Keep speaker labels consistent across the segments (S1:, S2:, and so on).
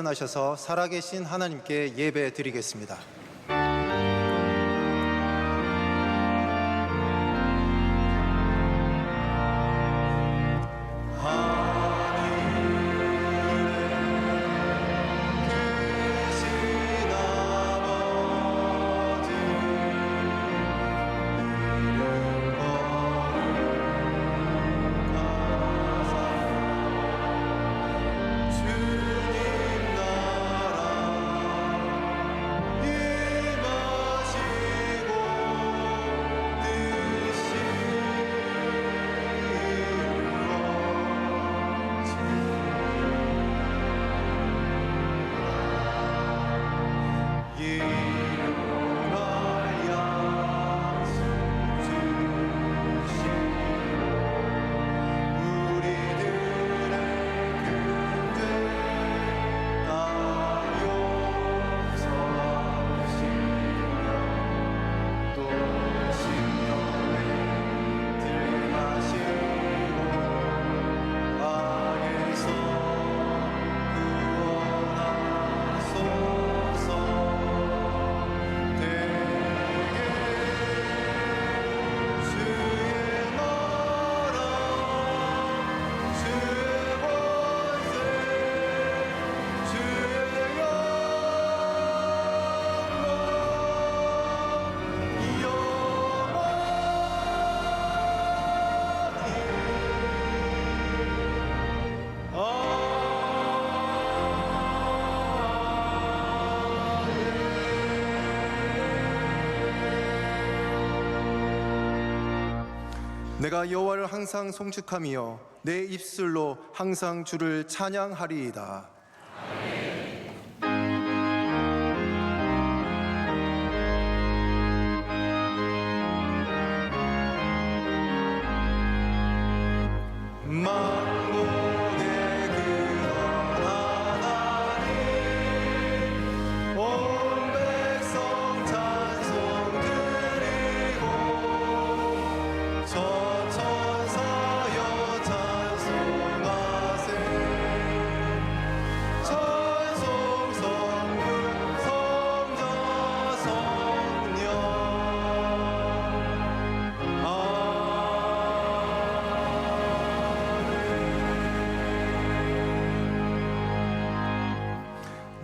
S1: 일어나셔서 살아계신 하나님께 예배 드리겠습니다. 내가 여호와를 항상 송축하며 내 입술로 항상 주를 찬양하리이다.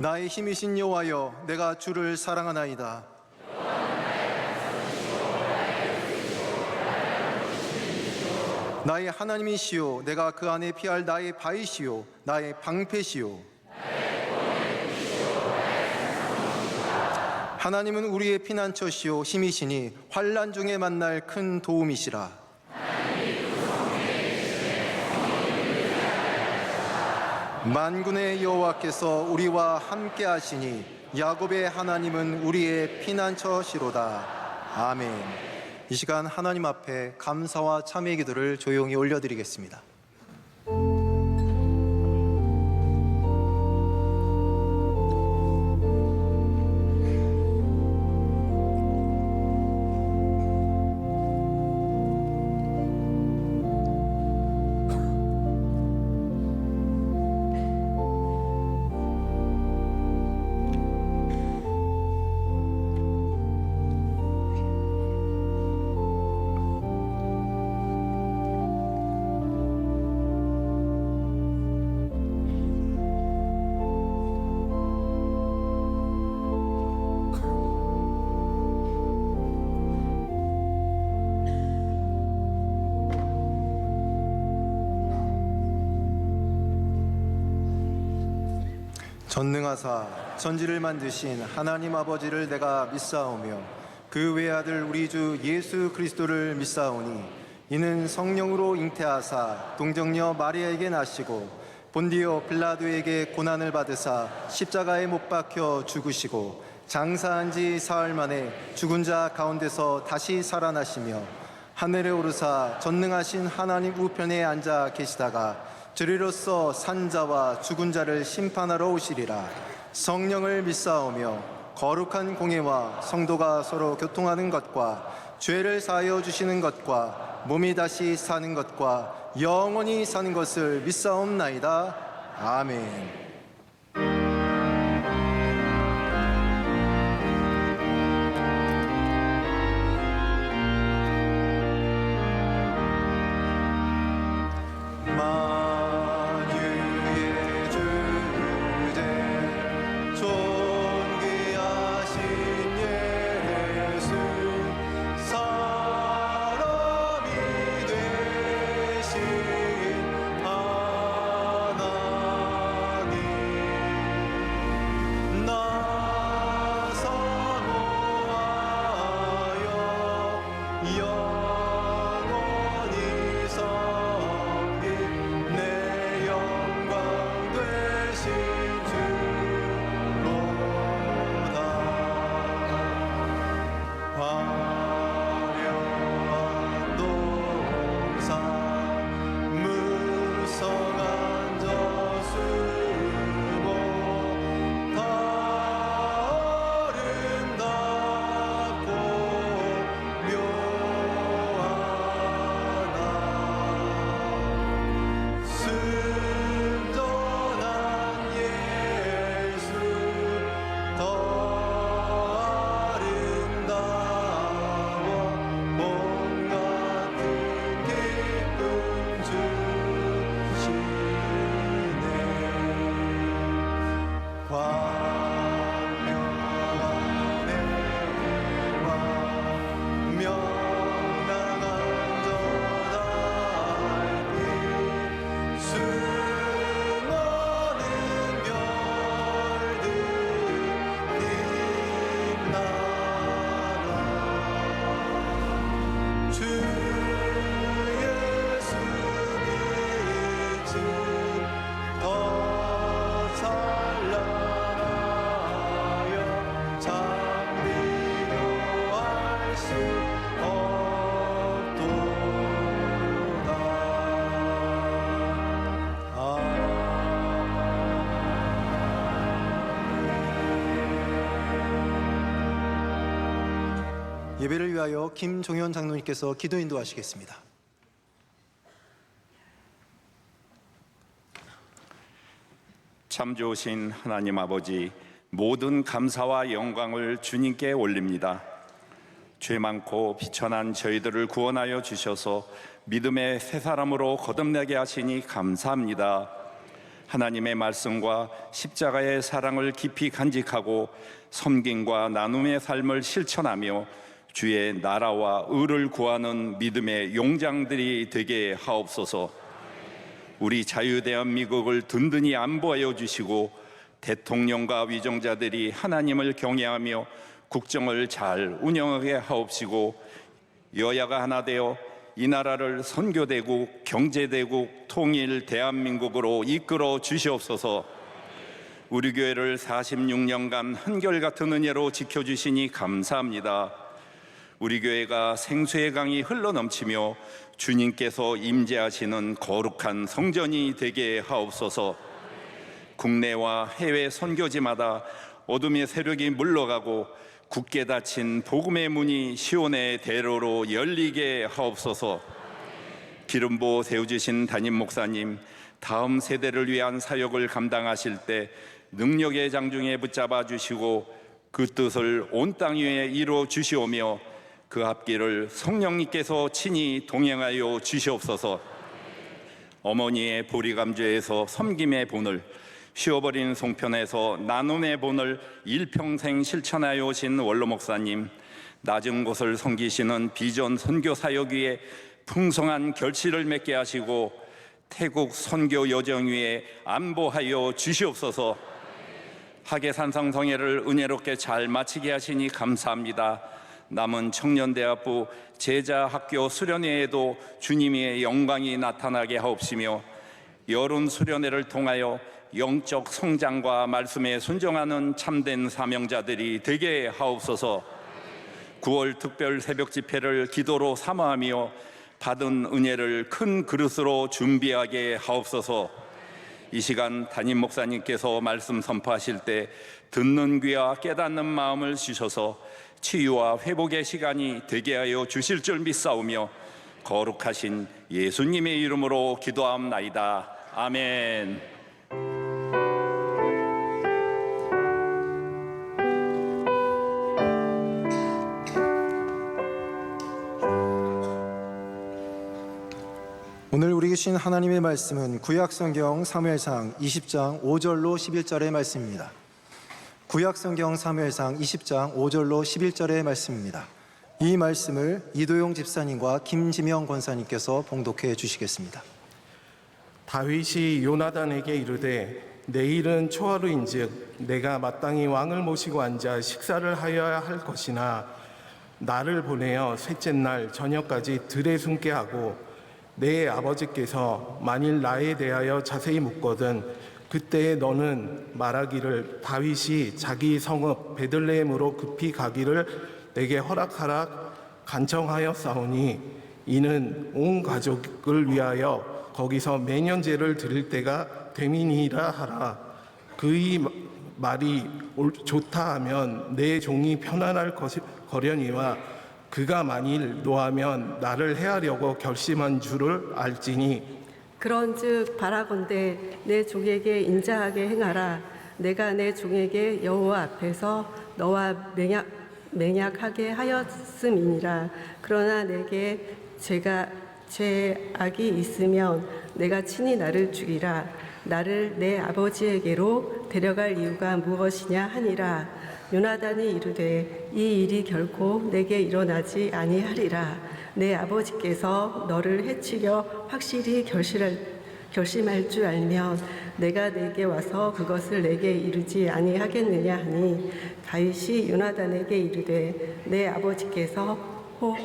S1: 나의 힘이신 여호와여, 내가 주를 사랑하나이다. 나의 하나님이시오, 내가 그 안에 피할 나의 바위시오, 나의 방패시오. 하나님은 우리의 피난처시오, 힘이시니 환난 중에 만날 큰 도움이시라. 만군의 여호와께서 우리와 함께 하시니 야곱의 하나님은 우리의 피난처시로다. 아멘. 이 시간 하나님 앞에 감사와 참회의 기도를 조용히 올려드리겠습니다. 전능하사 천지를 만드신 하나님 아버지를 내가 믿사오며 그 외아들 우리 주 예수 그리스도를 믿사오니 이는 성령으로 잉태하사 동정녀 마리아에게 나시고 본디오 빌라도에게 고난을 받으사 십자가에 못 박혀 죽으시고 장사한 지 사흘 만에 죽은 자 가운데서 다시 살아나시며 하늘에 오르사 전능하신 하나님 우편에 앉아 계시다가 주리로서 산자와 죽은 자를 심판하러 오시리라. 성령을 믿사오며 거룩한 공예와 성도가 서로 교통하는 것과 죄를 사하여 주시는 것과 몸이 다시 사는 것과 영원히 사는 것을 믿사옵나이다. 아멘. 예배를 위하여 김종현 장로님께서 기도 인도하시겠습니다.
S2: 참 좋으신 하나님 아버지, 모든 감사와 영광을 주님께 올립니다. 죄 많고 비천한 저희들을 구원하여 주셔서 믿음의 새 사람으로 거듭나게 하시니 감사합니다. 하나님의 말씀과 십자가의 사랑을 깊이 간직하고 섬김과 나눔의 삶을 실천하며 주의 나라와 의를 구하는 믿음의 용장들이 되게 하옵소서. 우리 자유대한민국을 든든히 안보하여 주시고 대통령과 위정자들이 하나님을 경외하며 국정을 잘 운영하게 하옵시고 여야가 하나 되어 이 나라를 선교대국, 경제대국, 통일 대한민국으로 이끌어 주시옵소서. 우리 교회를 46년간 한결같은 은혜로 지켜주시니 감사합니다. 우리 교회가 생수의 강이 흘러넘치며 주님께서 임재하시는 거룩한 성전이 되게 하옵소서. 국내와 해외 선교지마다 어둠의 세력이 물러가고 굳게 닫힌 복음의 문이 시온의 대로로 열리게 하옵소서. 기름 부어 세워주신 담임 목사님, 다음 세대를 위한 사역을 감당하실 때 능력의 장중에 붙잡아 주시고 그 뜻을 온 땅 위에 이루어 주시오며 그 앞길을 성령님께서 친히 동행하여 주시옵소서. 어머니의 보리감주에서 섬김의 본을, 쉬어버린 송편에서 나눔의 본을 일평생 실천하여 오신 원로 목사님, 낮은 곳을 섬기시는 비전 선교 사역 위에 풍성한 결실을 맺게 하시고 태국 선교 여정 위에 안보하여 주시옵소서. 하계산성성회를 은혜롭게 잘 마치게 하시니 감사합니다. 남은 청년대학부 제자학교 수련회에도 주님의 영광이 나타나게 하옵시며 여론 수련회를 통하여 영적 성장과 말씀에 순종하는 참된 사명자들이 되게 하옵소서. 9월 특별 새벽 집회를 기도로 삼아하며 받은 은혜를 큰 그릇으로 준비하게 하옵소서. 이 시간 담임 목사님께서 말씀 선포하실 때 듣는 귀와 깨닫는 마음을 주셔서 치유와 회복의 시간이 되게 하여 주실 줄 믿사오며 거룩하신 예수님의 이름으로 기도하옵나이다. 아멘.
S1: 오늘 우리 주신 하나님의 말씀은 구약성경 사무엘상 20장 5절로 11절의 말씀입니다. 구약성경 사무엘상 20장 5절로 11절의 말씀입니다. 이 말씀을 이도용 집사님과 김지명 권사님께서 봉독해 주시겠습니다.
S3: 다윗이 요나단에게 이르되 내일은 초하루인즉 내가 마땅히 왕을 모시고 앉아 식사를 하여야 할 것이나 나를 보내어 셋째 날 저녁까지 들에 숨게 하고 내 아버지께서 만일 나에 대하여 자세히 묻거든 그때에 너는 말하기를 다윗이 자기 성읍 베들레헴으로 급히 가기를 내게 허락하라 간청하였사오니 이는 온 가족을 위하여 거기서 매년제를 드릴 때가 됨이니라 하라. 그의 말이 좋다 하면 내 종이 편안할 거려니와 그가 만일 노하면 나를 해하려고 결심한 줄을 알지니
S4: 그런즉 바라건대 내 종에게 인자하게 행하라. 내가 내 종에게 여호와 앞에서 너와 맹약하게 하였음이니라. 그러나 내게 죄악이 있으면 내가 친히 나를 죽이라. 나를 내 아버지에게로 데려갈 이유가 무엇이냐 하니라. 요나단이 이르되 이 일이 결코 내게 일어나지 아니하리라. 내 아버지께서 너를 해치려 확실히 결심할 줄 알면 내가 내게 와서 그것을 내게 이르지 아니하겠느냐 하니 다윗이 요나단에게 이르되 내 아버지께서 혹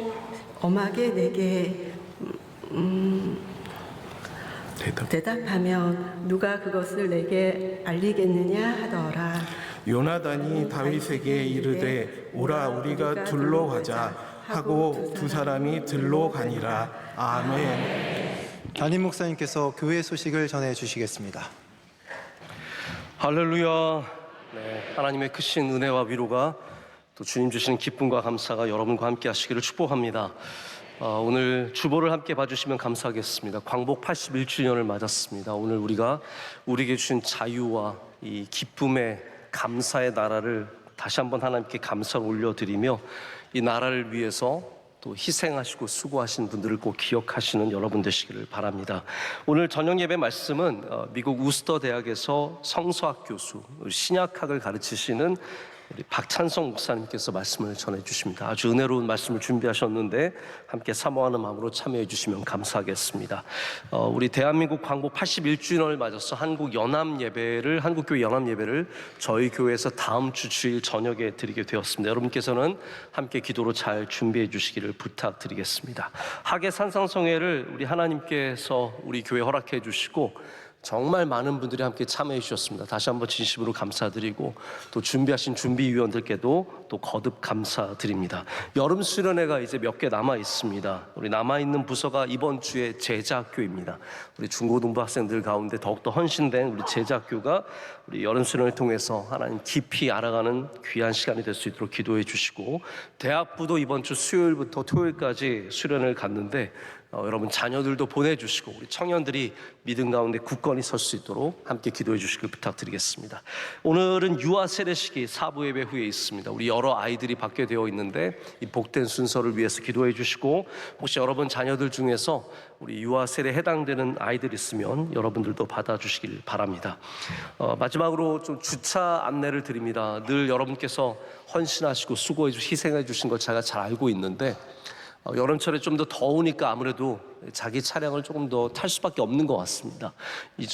S4: 엄하게 내게 대답하면 누가 그것을 내게 알리겠느냐 하더라.
S3: 요나단이 다윗에게 이르되 오라 우리가 들로 가자 하고 두 사람이 들로 가니라. 아멘.
S1: 담임 목사님께서 교회 소식을 전해 주시겠습니다.
S5: 할렐루야. 네, 하나님의 크신 은혜와 위로가 또 주님 주시는 기쁨과 감사가 여러분과 함께 하시기를 축복합니다. 오늘 주보를 함께 봐주시면 감사하겠습니다. 광복 81주년을 맞았습니다. 오늘 우리가 우리에게 주신 자유와 이 기쁨의 감사의 나라를 다시 한번 하나님께 감사를 올려드리며 이 나라를 위해서 또 희생하시고 수고하신 분들을 꼭 기억하시는 여러분 되시기를 바랍니다. 오늘 저녁 예배 말씀은 미국 우스터 대학에서 성서학 교수, 신약학을 가르치시는 우리 박찬성 목사님께서 말씀을 전해 주십니다. 아주 은혜로운 말씀을 준비하셨는데 함께 사모하는 마음으로 참여해 주시면 감사하겠습니다. 우리 대한민국 광복 81주년을 맞아서 한국교회 연합 예배를 저희 교회에서 다음 주 주일 저녁에 드리게 되었습니다. 여러분께서는 함께 기도로 잘 준비해 주시기를 부탁드리겠습니다. 학예 산상성회를 우리 하나님께서 우리 교회 허락해 주시고 정말 많은 분들이 함께 참여해 주셨습니다. 다시 한번 진심으로 감사드리고 또 준비하신 준비위원들께도 또 거듭 감사드립니다. 여름 수련회가 이제 몇 개 남아 있습니다. 우리 남아있는 부서가 이번 주에 제자학교입니다. 우리 중고등부 학생들 가운데 더욱더 헌신된 우리 제자학교가 우리 여름 수련회를 통해서 하나님 깊이 알아가는 귀한 시간이 될 수 있도록 기도해 주시고, 대학부도 이번 주 수요일부터 토요일까지 수련을 갔는데 여러분 자녀들도 보내주시고 우리 청년들이 믿음 가운데 굳건히 설 수 있도록 함께 기도해 주시길 부탁드리겠습니다. 오늘은 유아 세례식이 4부 예배 후에 있습니다. 우리 여러 아이들이 받게 되어 있는데 이 복된 순서를 위해서 기도해 주시고, 혹시 여러분 자녀들 중에서 우리 유아 세례에 해당되는 아이들 있으면 여러분들도 받아주시길 바랍니다. 마지막으로 좀 주차 안내를 드립니다. 늘 여러분께서 헌신하시고 수고해 주시고 희생해 주신 걸 제가 잘 알고 있는데 여름철에 좀 더 더우니까 아무래도 자기 차량을 조금 더 탈 수밖에 없는 것 같습니다.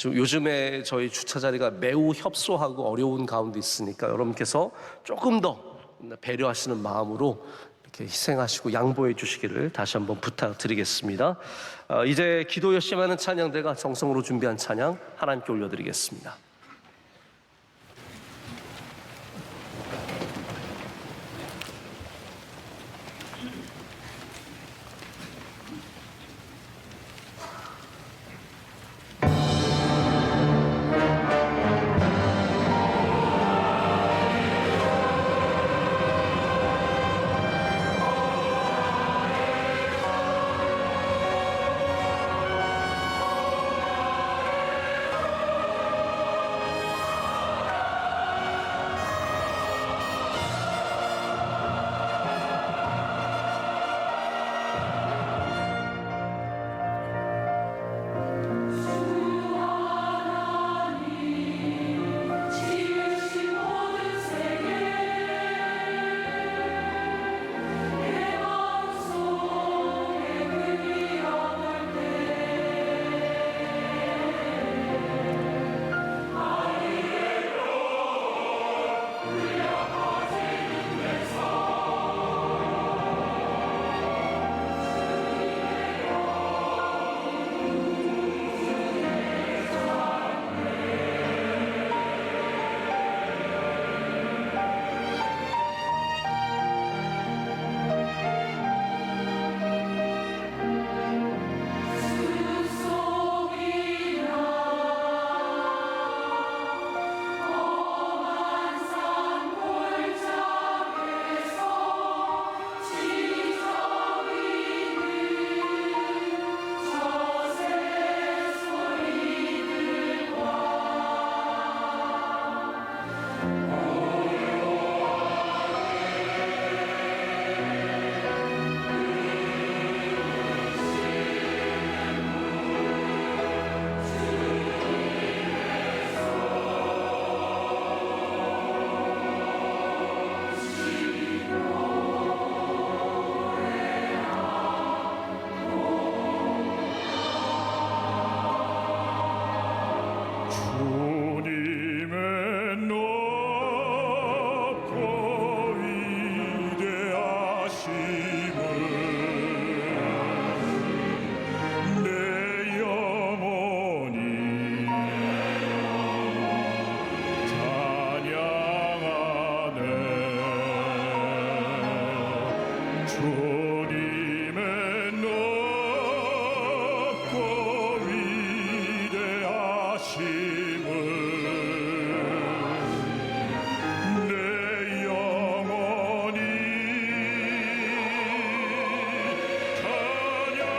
S5: 요즘에 저희 주차 자리가 매우 협소하고 어려운 가운데 있으니까 여러분께서 조금 더 배려하시는 마음으로 이렇게 희생하시고 양보해 주시기를 다시 한번 부탁드리겠습니다. 이제 기도 열심히 하는 찬양대가 정성으로 준비한 찬양 하나님께 올려드리겠습니다.
S6: 주님의 높고 위대하심을 내 영혼이 찬양하네.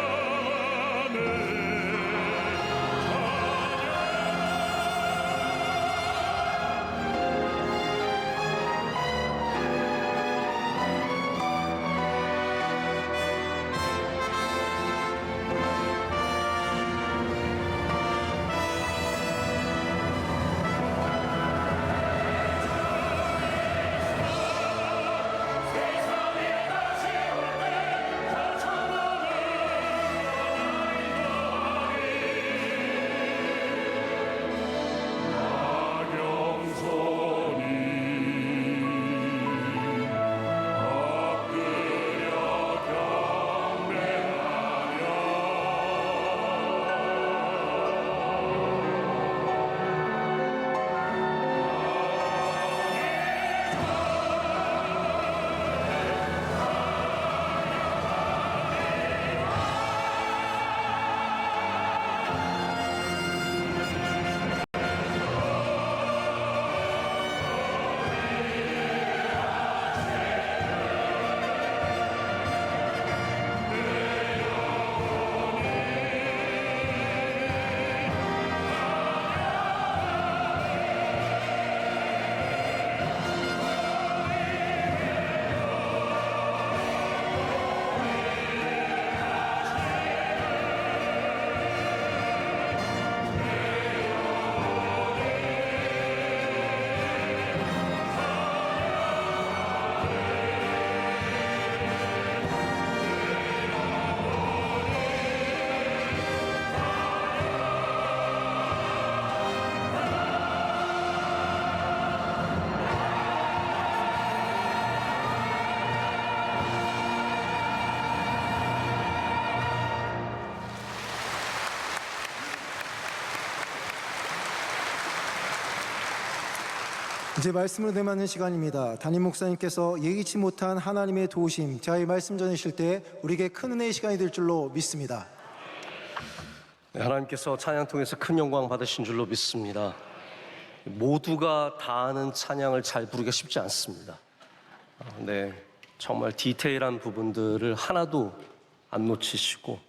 S1: 이제 말씀으로 대하는 시간입니다. 담임 목사님께서 예기치 못한 하나님의 도우심, 자의 말씀 전하실 때 우리에게 큰 은혜의 시간이 될 줄로 믿습니다.
S5: 네, 하나님께서 찬양 통해서 큰 영광 받으신 줄로 믿습니다. 모두가 다 아는 찬양을 잘 부르기가 쉽지 않습니다. 네, 정말 디테일한 부분들을 하나도 안 놓치시고,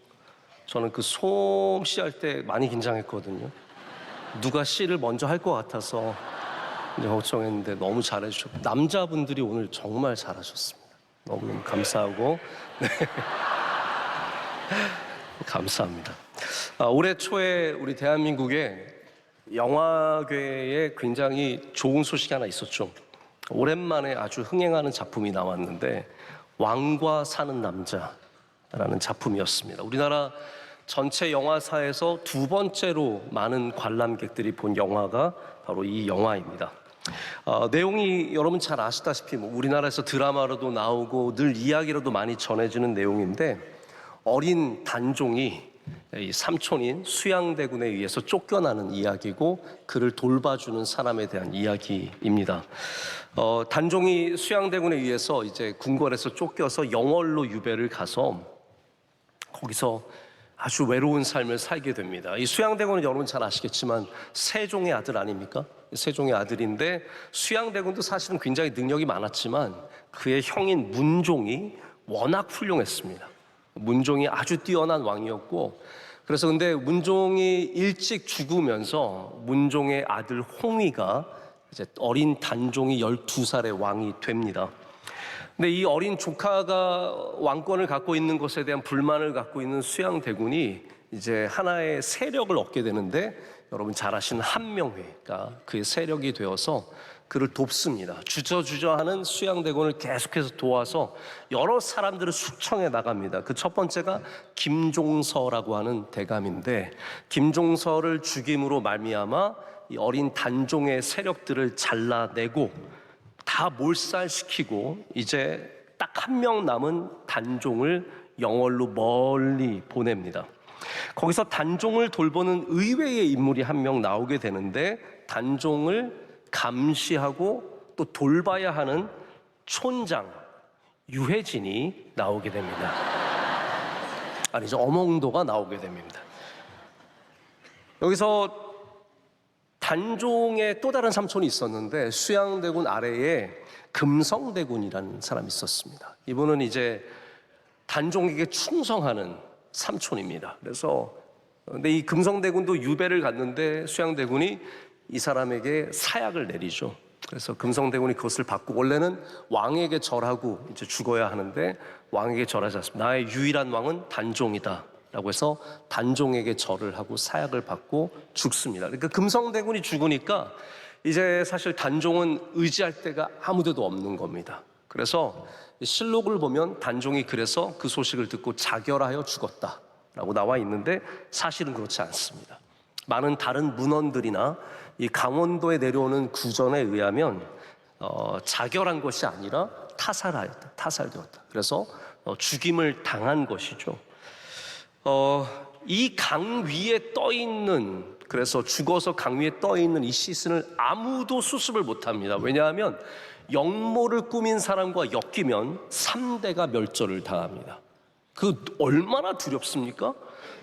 S5: 저는 그 솜씨 할 때 많이 긴장했거든요. 누가 씨를 먼저 할 것 같아서 이제 걱정했는데 너무 잘해주셨고, 남자분들이 오늘 정말 잘하셨습니다. 너무너무 감사하고, 네. 감사합니다. 올해 초에 우리 대한민국에 영화계에 굉장히 좋은 소식이 하나 있었죠. 오랜만에 아주 흥행하는 작품이 나왔는데, 왕과 사는 남자라는 작품이었습니다. 우리나라 전체 영화사에서 두 번째로 많은 관람객들이 본 영화가 바로 이 영화입니다. 내용이 여러분 잘 아시다시피 우리나라에서 드라마로도 나오고 늘 이야기로도 많이 전해지는 내용인데, 어린 단종이 이 삼촌인 수양대군에 의해서 쫓겨나는 이야기고, 그를 돌봐주는 사람에 대한 이야기입니다. 단종이 수양대군에 의해서 이제 궁궐에서 쫓겨서 영월로 유배를 가서 거기서 아주 외로운 삶을 살게 됩니다. 이 수양대군은 여러분 잘 아시겠지만 세종의 아들 아닙니까? 세종의 아들인데, 수양대군도 사실은 굉장히 능력이 많았지만 그의 형인 문종이 워낙 훌륭했습니다. 문종이 아주 뛰어난 왕이었고, 그래서 근데 문종이 일찍 죽으면서 문종의 아들 홍위가 이제 어린 단종이 12살의 왕이 됩니다. 근데 이 어린 조카가 왕권을 갖고 있는 것에 대한 불만을 갖고 있는 수양대군이 이제 하나의 세력을 얻게 되는데, 여러분 잘 아시는 한명회가 그의 세력이 되어서 그를 돕습니다. 주저주저하는 수양대군을 계속해서 도와서 여러 사람들을 숙청해 나갑니다. 그 첫 번째가 김종서라고 하는 대감인데, 김종서를 죽임으로 말미암아 이 어린 단종의 세력들을 잘라내고 다 몰살시키고, 이제 딱 한 명 남은 단종을 영월로 멀리 보냅니다. 거기서 단종을 돌보는 의외의 인물이 한 명 나오게 되는데, 단종을 감시하고 또 돌봐야 하는 촌장 유해진이 나오게 됩니다. 아니죠, 엄홍도가 나오게 됩니다. 여기서 단종의 또 다른 삼촌이 있었는데 수양대군 아래에 금성대군이라는 사람이 있었습니다. 이분은 이제 단종에게 충성하는 삼촌입니다. 그래서 근데 이 금성대군도 유배를 갔는데 수양대군이 이 사람에게 사약을 내리죠. 그래서 금성대군이 그것을 받고 원래는 왕에게 절하고 이제 죽어야 하는데 왕에게 절하지 않습니다. 나의 유일한 왕은 단종이다 라고 해서 단종에게 절을 하고 사약을 받고 죽습니다. 그러니까 금성대군이 죽으니까 이제 사실 단종은 의지할 데가 아무데도 없는 겁니다. 그래서 실록을 보면 단종이 그래서 그 소식을 듣고 자결하여 죽었다라고 나와 있는데 사실은 그렇지 않습니다. 많은 다른 문헌들이나 이 강원도에 내려오는 구전에 의하면 자결한 것이 아니라 타살되었다. 그래서 죽임을 당한 것이죠. 이 강 위에 떠 있는, 그래서 죽어서 강 위에 떠 있는 이 시신을 아무도 수습을 못합니다. 왜냐하면 영모를 꾸민 사람과 엮이면 3대가 멸절을 당합니다. 그 얼마나 두렵습니까?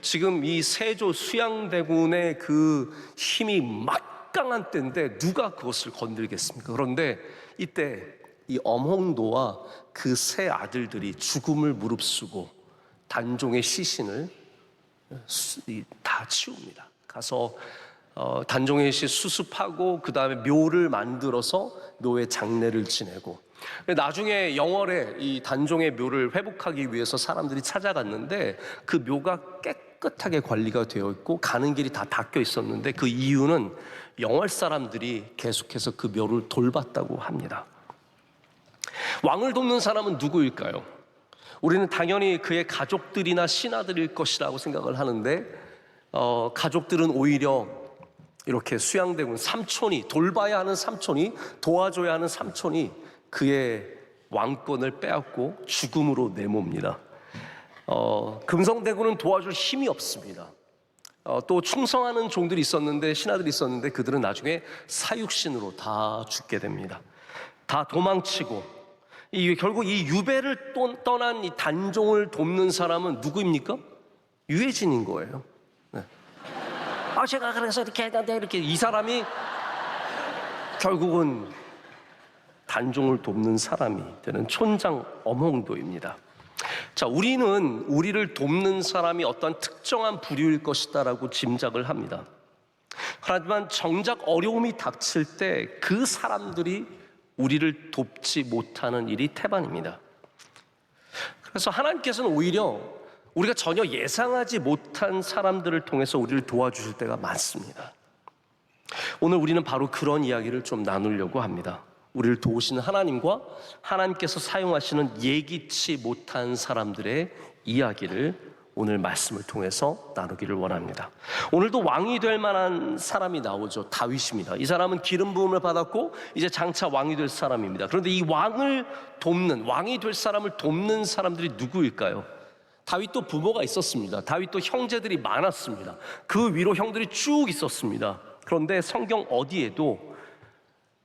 S5: 지금 이 세조 수양대군의 그 힘이 막강한 때인데 누가 그것을 건들겠습니까? 그런데 이때 이 엄홍도와 그 세 아들들이 죽음을 무릅쓰고 단종의 시신을 다 치웁니다. 가서 단종의 시 수습하고 그 다음에 묘를 만들어서 묘에 장례를 지내고, 나중에 영월에 이 단종의 묘를 회복하기 위해서 사람들이 찾아갔는데 그 묘가 깨끗하게 관리가 되어 있고 가는 길이 다 닦여 있었는데 그 이유는 영월 사람들이 계속해서 그 묘를 돌봤다고 합니다. 왕을 돕는 사람은 누구일까요? 우리는 당연히 그의 가족들이나 신하들일 것이라고 생각을 하는데 가족들은 오히려 이렇게 수양대군 삼촌이, 돌봐야 하는 삼촌이, 도와줘야 하는 삼촌이 그의 왕권을 빼앗고 죽음으로 내몹니다. 금성대군은 도와줄 힘이 없습니다. 또 충성하는 종들이 있었는데, 신하들이 있었는데 그들은 나중에 사육신으로 다 죽게 됩니다. 다 도망치고, 결국 이 유배를 떠난 이 단종을 돕는 사람은 누구입니까? 유해진인 거예요. 네. 제가 그래서 이렇게 했는데 이렇게, 이 사람이 결국은 단종을 돕는 사람이 되는 촌장 엄홍도입니다. 자, 우리는 우리를 돕는 사람이 어떤 특정한 부류일 것이다라고 짐작을 합니다. 하지만 정작 어려움이 닥칠 때 그 사람들이 우리를 돕지 못하는 일이 태반입니다. 그래서 하나님께서는 오히려 우리가 전혀 예상하지 못한 사람들을 통해서 우리를 도와주실 때가 많습니다. 오늘 우리는 바로 그런 이야기를 좀 나누려고 합니다. 우리를 도우시는 하나님과 하나님께서 사용하시는 예기치 못한 사람들의 이야기를 오늘 말씀을 통해서 나누기를 원합니다. 오늘도 왕이 될 만한 사람이 나오죠. 다윗입니다. 이 사람은 기름 부음을 받았고 이제 장차 왕이 될 사람입니다. 그런데 이 왕을 돕는, 왕이 될 사람을 돕는 사람들이 누구일까요? 다윗도 부모가 있었습니다. 다윗도 형제들이 많았습니다. 그 위로 형들이 쭉 있었습니다. 그런데 성경 어디에도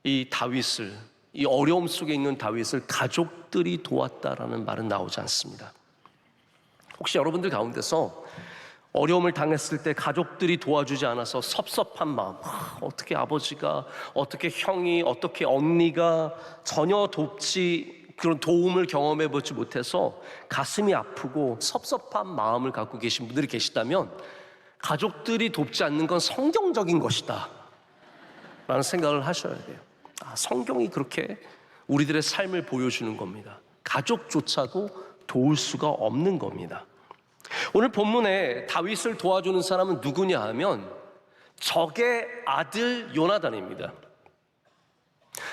S5: 이 다윗을, 이 어려움 속에 있는 다윗을 가족들이 도왔다라는 말은 나오지 않습니다. 혹시 여러분들 가운데서 어려움을 당했을 때 가족들이 도와주지 않아서 섭섭한 마음, 어떻게 아버지가, 어떻게 형이, 어떻게 언니가 전혀 그런 도움을 경험해 보지 못해서 가슴이 아프고 섭섭한 마음을 갖고 계신 분들이 계시다면 가족들이 돕지 않는 건 성경적인 것이다 라는 생각을 하셔야 돼요. 성경이 그렇게 우리들의 삶을 보여주는 겁니다. 가족조차도 도울 수가 없는 겁니다. 오늘 본문에 다윗을 도와주는 사람은 누구냐 하면 적의 아들 요나단입니다.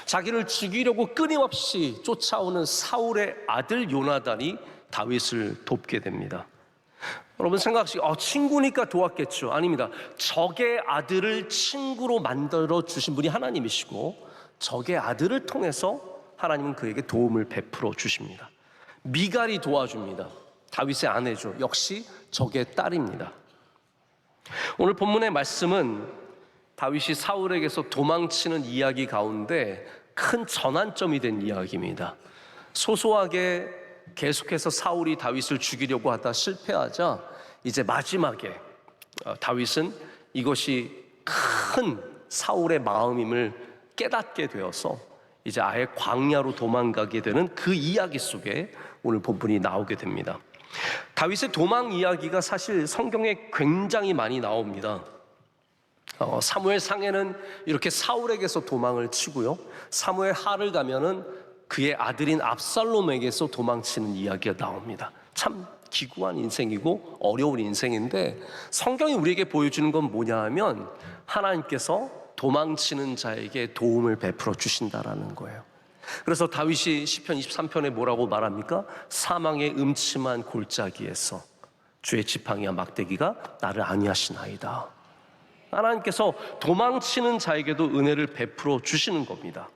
S5: 자기를 죽이려고 끊임없이 쫓아오는 사울의 아들 요나단이 다윗을 돕게 됩니다. 여러분 생각하시고 친구니까 도왔겠죠. 아닙니다. 적의 아들을 친구로 만들어 주신 분이 하나님이시고 적의 아들을 통해서 하나님은 그에게 도움을 베풀어 주십니다. 미갈이 도와줍니다. 다윗의 아내죠. 역시 적의 딸입니다. 오늘 본문의 말씀은 다윗이 사울에게서 도망치는 이야기 가운데 큰 전환점이 된 이야기입니다. 소소하게 계속해서 사울이 다윗을 죽이려고 하다 실패하자 이제 마지막에 다윗은 이것이 큰 사울의 마음임을 깨닫게 되어서 이제 아예 광야로 도망가게 되는 그 이야기 속에 오늘 본문이 나오게 됩니다. 다윗의 도망 이야기가 사실 성경에 굉장히 많이 나옵니다. 사무엘상에는 이렇게 사울에게서 도망을 치고요, 사무엘 하를 가면은 그의 아들인 압살롬에게서 도망치는 이야기가 나옵니다. 참 기구한 인생이고 어려운 인생인데, 성경이 우리에게 보여주는 건 뭐냐 하면 하나님께서 도망치는 자에게 도움을 베풀어 주신다라는 거예요. 그래서 다윗이 시편 23편에 뭐라고 말합니까? 사망의 음침한 골짜기에서 주의 지팡이와 막대기가 나를 안위하시나이다. 하나님께서 도망치는 자에게도 은혜를 베풀어 주시는 겁니다.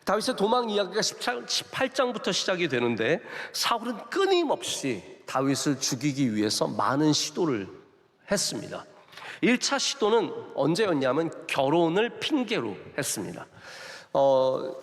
S5: 다윗의 도망 이야기가 18장부터 시작이 되는데, 사울은 끊임없이 다윗을 죽이기 위해서 많은 시도를 했습니다. 1차 시도는 언제였냐면 결혼을 핑계로 했습니다.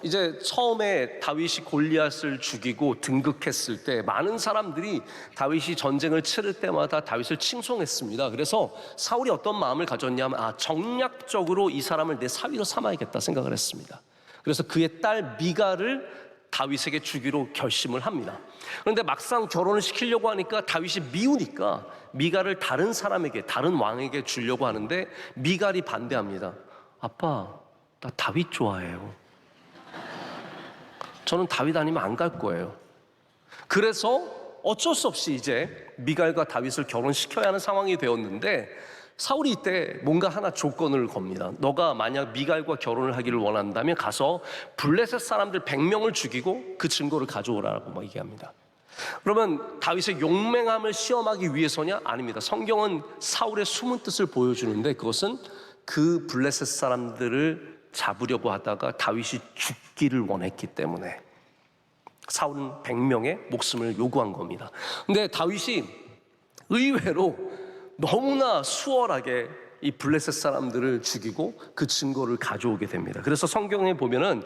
S5: 이제 처음에 다윗이 골리앗을 죽이고 등극했을 때 많은 사람들이 다윗이 전쟁을 치를 때마다 다윗을 칭송했습니다. 그래서 사울이 어떤 마음을 가졌냐면, 정략적으로 이 사람을 내 사위로 삼아야겠다 생각을 했습니다. 그래서 그의 딸 미갈을 다윗에게 주기로 결심을 합니다. 그런데 막상 결혼을 시키려고 하니까 다윗이 미우니까 미갈을 다른 사람에게, 다른 왕에게 주려고 하는데 미갈이 반대합니다. 아빠, 나 다윗 좋아해요. 저는 다윗 아니면 안 갈 거예요. 그래서 어쩔 수 없이 이제 미갈과 다윗을 결혼시켜야 하는 상황이 되었는데, 사울이 이때 뭔가 하나 조건을 겁니다. 너가 만약 미갈과 결혼을 하기를 원한다면 가서 블레셋 사람들 100명을 죽이고 그 증거를 가져오라고 막 얘기합니다. 그러면 다윗의 용맹함을 시험하기 위해서냐? 아닙니다. 성경은 사울의 숨은 뜻을 보여주는데, 그것은 그 블레셋 사람들을 잡으려고 하다가 다윗이 죽기를 원했기 때문에 사울은 100명의 목숨을 요구한 겁니다. 근데 다윗이 의외로 너무나 수월하게 이 블레셋 사람들을 죽이고 그 증거를 가져오게 됩니다. 그래서 성경에 보면은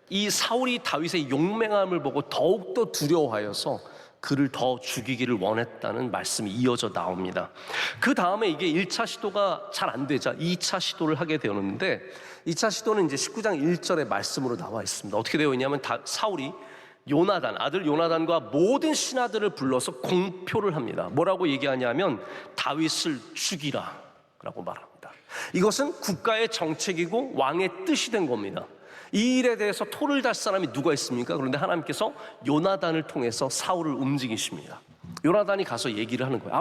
S5: 이 사울이 다윗의 용맹함을 보고 더욱더 두려워하여서 그를 더 죽이기를 원했다는 말씀이 이어져 나옵니다. 그 다음에 이게 1차 시도가 잘 안 되자 2차 시도를 하게 되었는데, 2차 시도는 이제 19장 1절의 말씀으로 나와 있습니다. 어떻게 되어 있냐면 사울이 요나단, 아들 요나단과 모든 신하들을 불러서 공표를 합니다. 뭐라고 얘기하냐면 다윗을 죽이라 라고 말합니다. 이것은 국가의 정책이고 왕의 뜻이 된 겁니다. 이 일에 대해서 토를 달 사람이 누가 있습니까? 그런데 하나님께서 요나단을 통해서 사울을 움직이십니다. 요나단이 가서 얘기를 하는 거예요.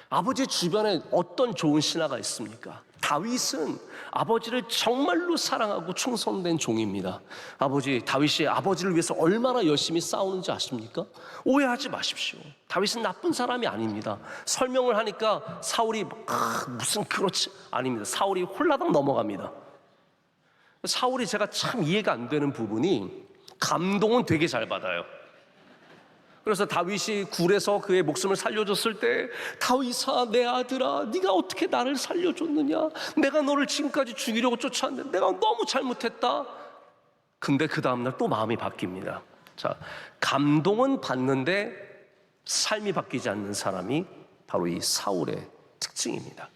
S5: 아버지 주변에 어떤 좋은 신하가 있습니까? 다윗은 아버지를 정말로 사랑하고 충성된 종입니다. 다윗이 아버지를 위해서 얼마나 열심히 싸우는지 아십니까? 오해하지 마십시오. 다윗은 나쁜 사람이 아닙니다. 설명을 하니까 사울이 무슨 그렇지 아닙니다. 사울이 홀라당 넘어갑니다. 사울이 제가 참 이해가 안 되는 부분이, 감동은 되게 잘 받아요. 그래서 다윗이 굴에서 그의 목숨을 살려줬을 때, 다윗아 내 아들아 네가 어떻게 나를 살려줬느냐, 내가 너를 지금까지 죽이려고 쫓아왔는데 내가 너무 잘못했다. 근데 그 다음날 또 마음이 바뀝니다. 자, 감동은 받는데 삶이 바뀌지 않는 사람이 바로 이 사울의 특징입니다.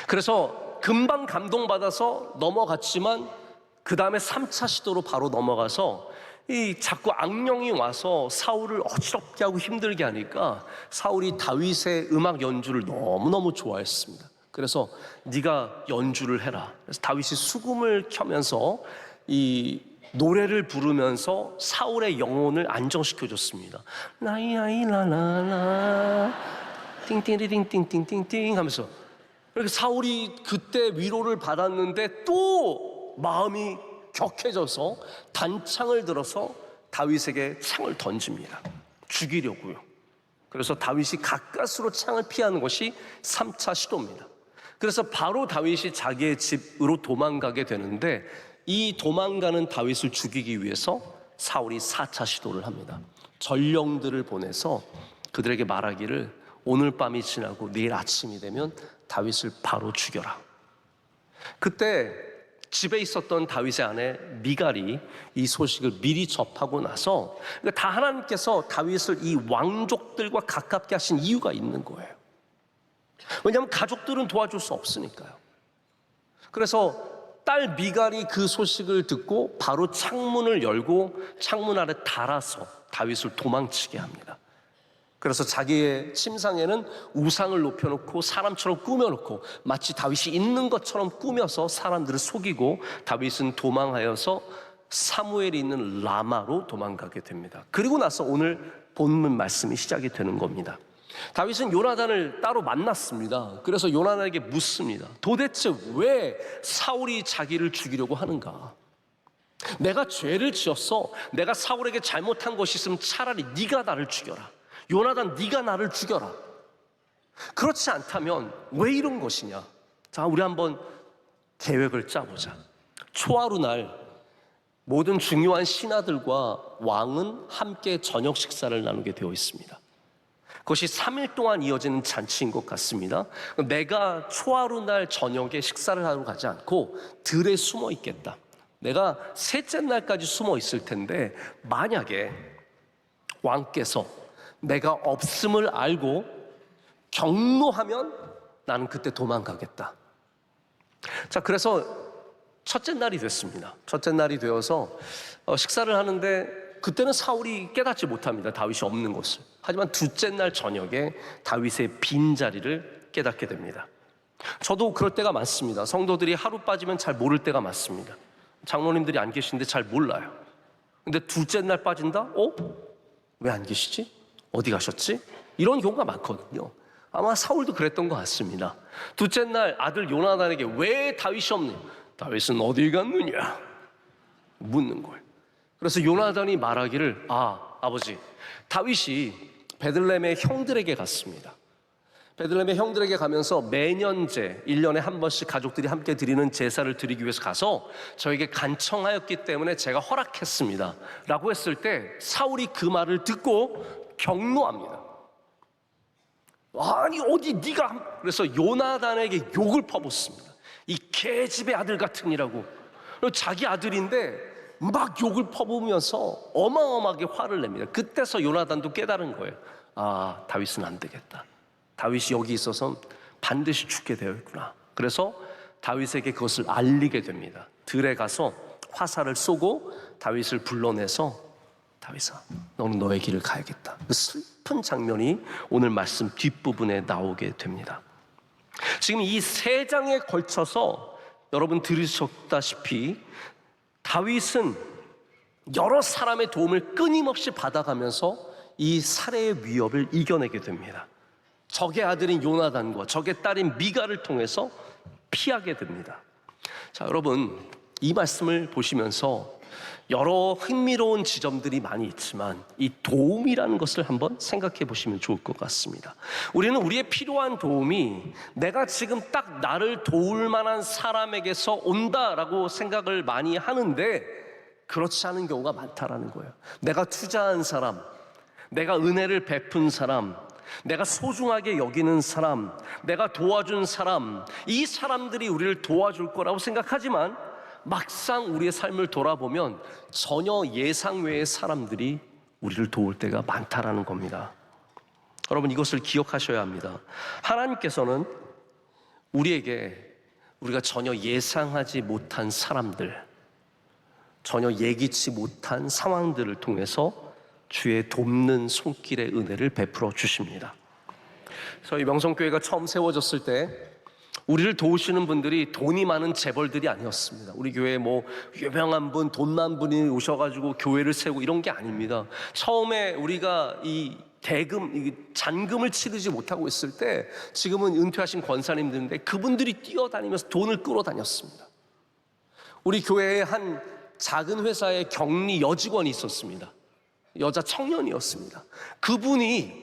S5: 그래서 금방 감동받아서 넘어갔지만 그 다음에 3차 시도로 바로 넘어가서 이 자꾸 악령이 와서 사울을 어지럽게 하고 힘들게 하니까 사울이 다윗의 음악 연주를 너무너무 좋아했습니다. 그래서 네가 연주를 해라. 그래서 다윗이 수금을 켜면서 이 노래를 부르면서 사울의 영혼을 안정시켜줬습니다. 라이라이라라라 띵띵리띵띵띵띵띵 하면서, 그렇게 사울이 그때 위로를 받았는데 또 마음이 격해져서 단창을 들어서 다윗에게 창을 던집니다. 죽이려고요. 그래서 다윗이 가까스로 창을 피하는 것이 3차 시도입니다. 그래서 바로 다윗이 자기의 집으로 도망가게 되는데, 이 도망가는 다윗을 죽이기 위해서 사울이 4차 시도를 합니다. 전령들을 보내서 그들에게 말하기를 오늘 밤이 지나고 내일 아침이 되면 다윗을 바로 죽여라. 그때 집에 있었던 다윗의 아내 미갈이 이 소식을 미리 접하고 나서 그러니까 다 하나님께서 다윗을 이 왕족들과 가깝게 하신 이유가 있는 거예요. 왜냐하면 가족들은 도와줄 수 없으니까요. 그래서 딸 미갈이 그 소식을 듣고 바로 창문을 열고 창문 아래 달아서 다윗을 도망치게 합니다. 그래서 자기의 침상에는 우상을 높여놓고 사람처럼 꾸며놓고 마치 다윗이 있는 것처럼 꾸며서 사람들을 속이고 다윗은 도망하여서 사무엘이 있는 라마로 도망가게 됩니다. 그리고 나서 오늘 본문 말씀이 시작이 되는 겁니다. 다윗은 요나단을 따로 만났습니다. 그래서 요나단에게 묻습니다. 도대체 왜 사울이 자기를 죽이려고 하는가? 내가 죄를 지었어. 내가 사울에게 잘못한 것이 있으면 차라리 네가 나를 죽여라. 요나단, 네가 나를 죽여라. 그렇지 않다면 왜 이런 것이냐? 자, 우리 한번 계획을 짜보자. 초하루 날 모든 중요한 신하들과 왕은 함께 저녁 식사를 나누게 되어 있습니다. 그것이 3일 동안 이어지는 잔치인 것 같습니다. 내가 초하루 날 저녁에 식사를 하러 가지 않고 들에 숨어 있겠다. 내가 셋째 날까지 숨어 있을 텐데 만약에 왕께서 내가 없음을 알고 경노하면 나는 그때 도망가겠다. 자, 그래서 첫째 날이 됐습니다. 첫째 날이 되어서 식사를 하는데 그때는 사울이 깨닫지 못합니다. 다윗이 없는 것을. 하지만 둘째 날 저녁에 다윗의 빈자리를 깨닫게 됩니다. 저도 그럴 때가 많습니다. 성도들이 하루 빠지면 잘 모를 때가 많습니다. 장로님들이 안 계신데 잘 몰라요. 근데 둘째 날 빠진다? 왜 안 계시지? 어디 가셨지? 이런 경우가 많거든요. 아마 사울도 그랬던 것 같습니다. 둘째 날 아들 요나단에게 왜 다윗이 없느냐? 다윗은 어디 갔느냐? 묻는 거예요. 그래서 요나단이 말하기를 아버지, 다윗이 베들레헴의 형들에게 갔습니다. 베들레헴의 형들에게 가면서 매년제 1년에 한 번씩 가족들이 함께 드리는 제사를 드리기 위해서 가서 저에게 간청하였기 때문에 제가 허락했습니다 라고 했을 때 사울이 그 말을 듣고 경노합니다. 아니 어디 네가. 그래서 요나단에게 욕을 퍼붓습니다. 이 개집의 아들 같으니라고. 자기 아들인데 막 욕을 퍼부으면서 어마어마하게 화를 냅니다. 그때서 요나단도 깨달은 거예요. 다윗은 안 되겠다. 다윗이 여기 있어서 반드시 죽게 되어 있구나. 그래서 다윗에게 그것을 알리게 됩니다. 들에 가서 화살을 쏘고 다윗을 불러내서 다윗아, 너는 너의 길을 가야겠다. 그 슬픈 장면이 오늘 말씀 뒷부분에 나오게 됩니다. 지금 이 세 장에 걸쳐서 여러분 들으셨다시피 다윗은 여러 사람의 도움을 끊임없이 받아가면서 이 살해의 위협을 이겨내게 됩니다. 적의 아들인 요나단과 적의 딸인 미갈을 통해서 피하게 됩니다. 자, 여러분 이 말씀을 보시면서 여러 흥미로운 지점들이 많이 있지만 이 도움이라는 것을 한번 생각해 보시면 좋을 것 같습니다. 우리는 우리의 필요한 도움이 내가 지금 딱 나를 도울 만한 사람에게서 온다라고 생각을 많이 하는데 그렇지 않은 경우가 많다라는 거예요. 내가 투자한 사람, 내가 은혜를 베푼 사람, 내가 소중하게 여기는 사람, 내가 도와준 사람, 이 사람들이 우리를 도와줄 거라고 생각하지만 막상 우리의 삶을 돌아보면 전혀 예상 외의 사람들이 우리를 도울 때가 많다라는 겁니다. 여러분 이것을 기억하셔야 합니다. 하나님께서는 우리에게 우리가 전혀 예상하지 못한 사람들, 전혀 예기치 못한 상황들을 통해서 주의 돕는 손길의 은혜를 베풀어 주십니다. 저희 명성교회가 처음 세워졌을 때 우리를 도우시는 분들이 돈이 많은 재벌들이 아니었습니다. 우리 교회에 뭐 유명한 분, 돈 많은 분이 오셔가지고 교회를 세우고 이런 게 아닙니다. 처음에 우리가 이 잔금을 치르지 못하고 있을 때 지금은 은퇴하신 권사님들인데 그분들이 뛰어다니면서 돈을 끌어다녔습니다. 우리 교회에 한 작은 회사의 격리 여직원이 있었습니다. 여자 청년이었습니다. 그분이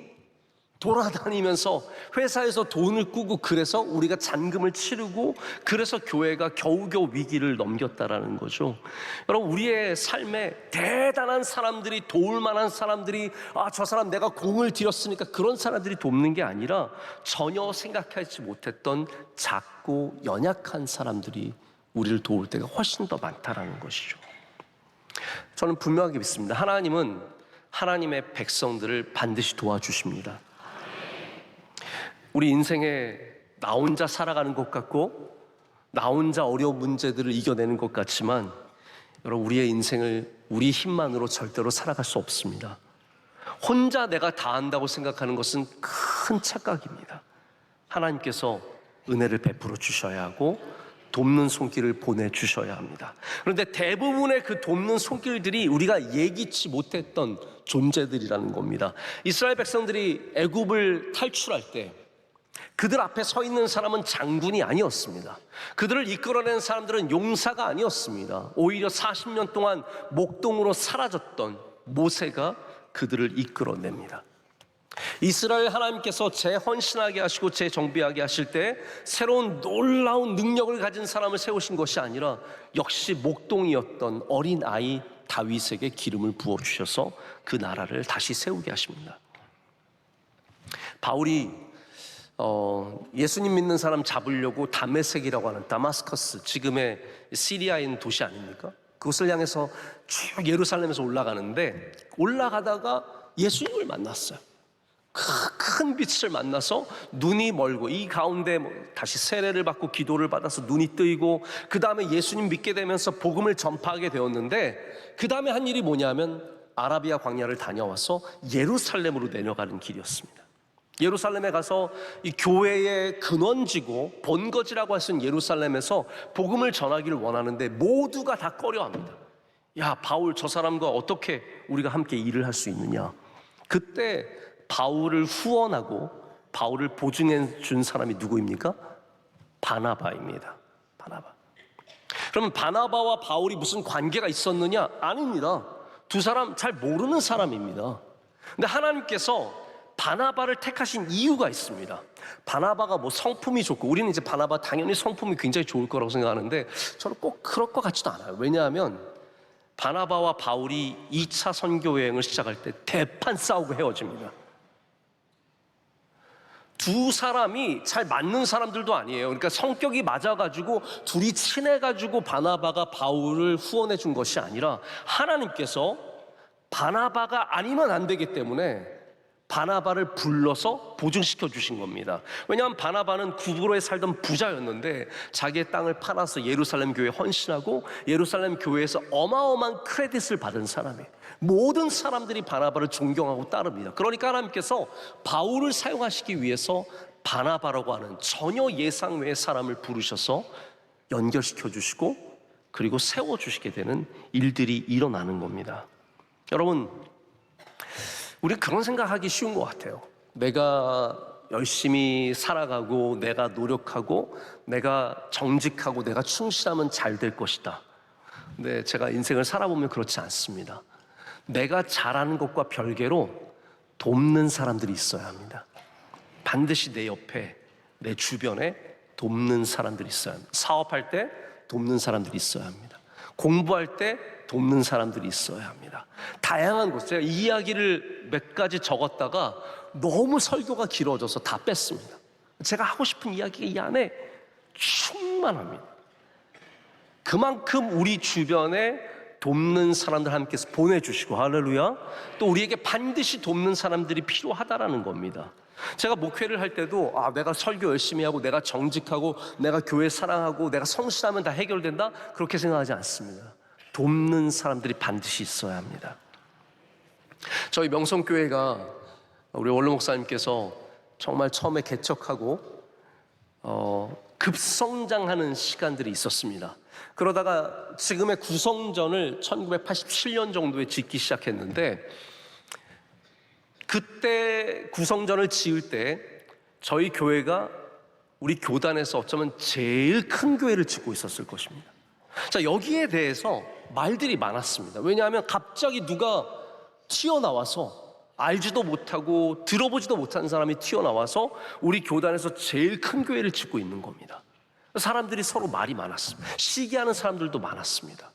S5: 돌아다니면서 회사에서 돈을 꾸고 그래서 우리가 잔금을 치르고 그래서 교회가 겨우겨우 위기를 넘겼다라는 거죠. 여러분 우리의 삶에 대단한 사람들이 도울 만한 사람들이 저 사람 내가 공을 들였으니까 그런 사람들이 돕는 게 아니라 전혀 생각하지 못했던 작고 연약한 사람들이 우리를 도울 때가 훨씬 더 많다라는 것이죠. 저는 분명하게 믿습니다. 하나님은 하나님의 백성들을 반드시 도와주십니다. 우리 인생에 나 혼자 살아가는 것 같고 나 혼자 어려운 문제들을 이겨내는 것 같지만 여러분, 우리의 인생을 우리 힘만으로 절대로 살아갈 수 없습니다. 혼자 내가 다 한다고 생각하는 것은 큰 착각입니다. 하나님께서 은혜를 베풀어 주셔야 하고 돕는 손길을 보내주셔야 합니다. 그런데 대부분의 그 돕는 손길들이 우리가 예기치 못했던 존재들이라는 겁니다. 이스라엘 백성들이 애굽을 탈출할 때 그들 앞에 서 있는 사람은 장군이 아니었습니다. 그들을 이끌어낸 사람들은 용사가 아니었습니다. 오히려 40년 동안 목동으로 사라졌던 모세가 그들을 이끌어냅니다. 이스라엘 하나님께서 재헌신하게 하시고 재정비하게 하실 때 새로운 놀라운 능력을 가진 사람을 세우신 것이 아니라 역시 목동이었던 어린 아이 다윗에게 기름을 부어주셔서 그 나라를 다시 세우게 하십니다. 바울이 예수님 믿는 사람 잡으려고 다메섹이라고 하는 다마스커스, 지금의 시리아에 있는 도시 아닙니까? 그곳을 향해서 쭉 예루살렘에서 올라가는데 올라가다가 예수님을 만났어요. 큰 빛을 만나서 눈이 멀고 이 가운데 다시 세례를 받고 기도를 받아서 눈이 뜨이고 그 다음에 예수님 믿게 되면서 복음을 전파하게 되었는데 그 다음에 한 일이 뭐냐면 아라비아 광야를 다녀와서 예루살렘으로 내려가는 길이었습니다. 예루살렘에 가서 이 교회의 근원지고 본거지라고 할 수 있는 예루살렘에서 복음을 전하기를 원하는데 모두가 다 꺼려합니다. 야, 바울 저 사람과 어떻게 우리가 함께 일을 할 수 있느냐. 그때 바울을 후원하고 바울을 보증해 준 사람이 누구입니까? 바나바입니다. 바나바. 그러면 바나바와 바울이 무슨 관계가 있었느냐? 아닙니다. 두 사람 잘 모르는 사람입니다. 근데 하나님께서 바나바를 택하신 이유가 있습니다. 바나바가 뭐 성품이 좋고, 우리는 이제 바나바 당연히 성품이 굉장히 좋을 거라고 생각하는데 저는 꼭 그럴 것 같지도 않아요. 왜냐하면 바나바와 바울이 2차 선교 여행을 시작할 때 대판 싸우고 헤어집니다. 두 사람이 잘 맞는 사람들도 아니에요. 그러니까 성격이 맞아가지고 둘이 친해가지고 바나바가 바울을 후원해 준 것이 아니라 하나님께서 바나바가 아니면 안 되기 때문에 바나바를 불러서 보증시켜 주신 겁니다. 왜냐하면 바나바는 구브로에 살던 부자였는데 자기의 땅을 팔아서 예루살렘 교회에 헌신하고 예루살렘 교회에서 어마어마한 크레딧을 받은 사람이에요. 모든 사람들이 바나바를 존경하고 따릅니다. 그러니까 하나님께서 바울을 사용하시기 위해서 바나바라고 하는 전혀 예상 외의 사람을 부르셔서 연결시켜 주시고 그리고 세워주시게 되는 일들이 일어나는 겁니다. 여러분, 우리 그런 생각하기 쉬운 것 같아요. 내가 열심히 살아가고 내가 노력하고 내가 정직하고 내가 충실하면 잘 될 것이다. 근데 제가 인생을 살아보면 그렇지 않습니다. 내가 잘하는 것과 별개로 돕는 사람들이 있어야 합니다. 반드시 내 옆에, 내 주변에 돕는 사람들이 있어야 합니다. 사업할 때 돕는 사람들이 있어야 합니다. 공부할 때 돕는 사람들이 있어야 합니다. 다양한 곳, 제가 이 이야기를 몇 가지 적었다가 너무 설교가 길어져서 다 뺐습니다. 제가 하고 싶은 이야기가 이 안에 충만합니다. 그만큼 우리 주변에 돕는 사람들 하나님께서 보내주시고, 할렐루야, 또 우리에게 반드시 돕는 사람들이 필요하다라는 겁니다. 제가 목회를 할 때도 내가 설교 열심히 하고 내가 정직하고 내가 교회 사랑하고 내가 성실하면 다 해결된다, 그렇게 생각하지 않습니다. 돕는 사람들이 반드시 있어야 합니다. 저희 명성교회가 우리 원로 목사님께서 정말 처음에 개척하고 급성장하는 시간들이 있었습니다. 그러다가 지금의 구성전을 1987년 정도에 짓기 시작했는데, 그때 구성전을 지을 때 저희 교회가 우리 교단에서 어쩌면 제일 큰 교회를 짓고 있었을 것입니다. 자, 여기에 대해서 말들이 많았습니다. 왜냐하면 갑자기 누가 튀어나와서 알지도 못하고 들어보지도 못한 사람이 튀어나와서 우리 교단에서 제일 큰 교회를 짓고 있는 겁니다. 사람들이 서로 말이 많았습니다. 시기하는 사람들도 많았습니다.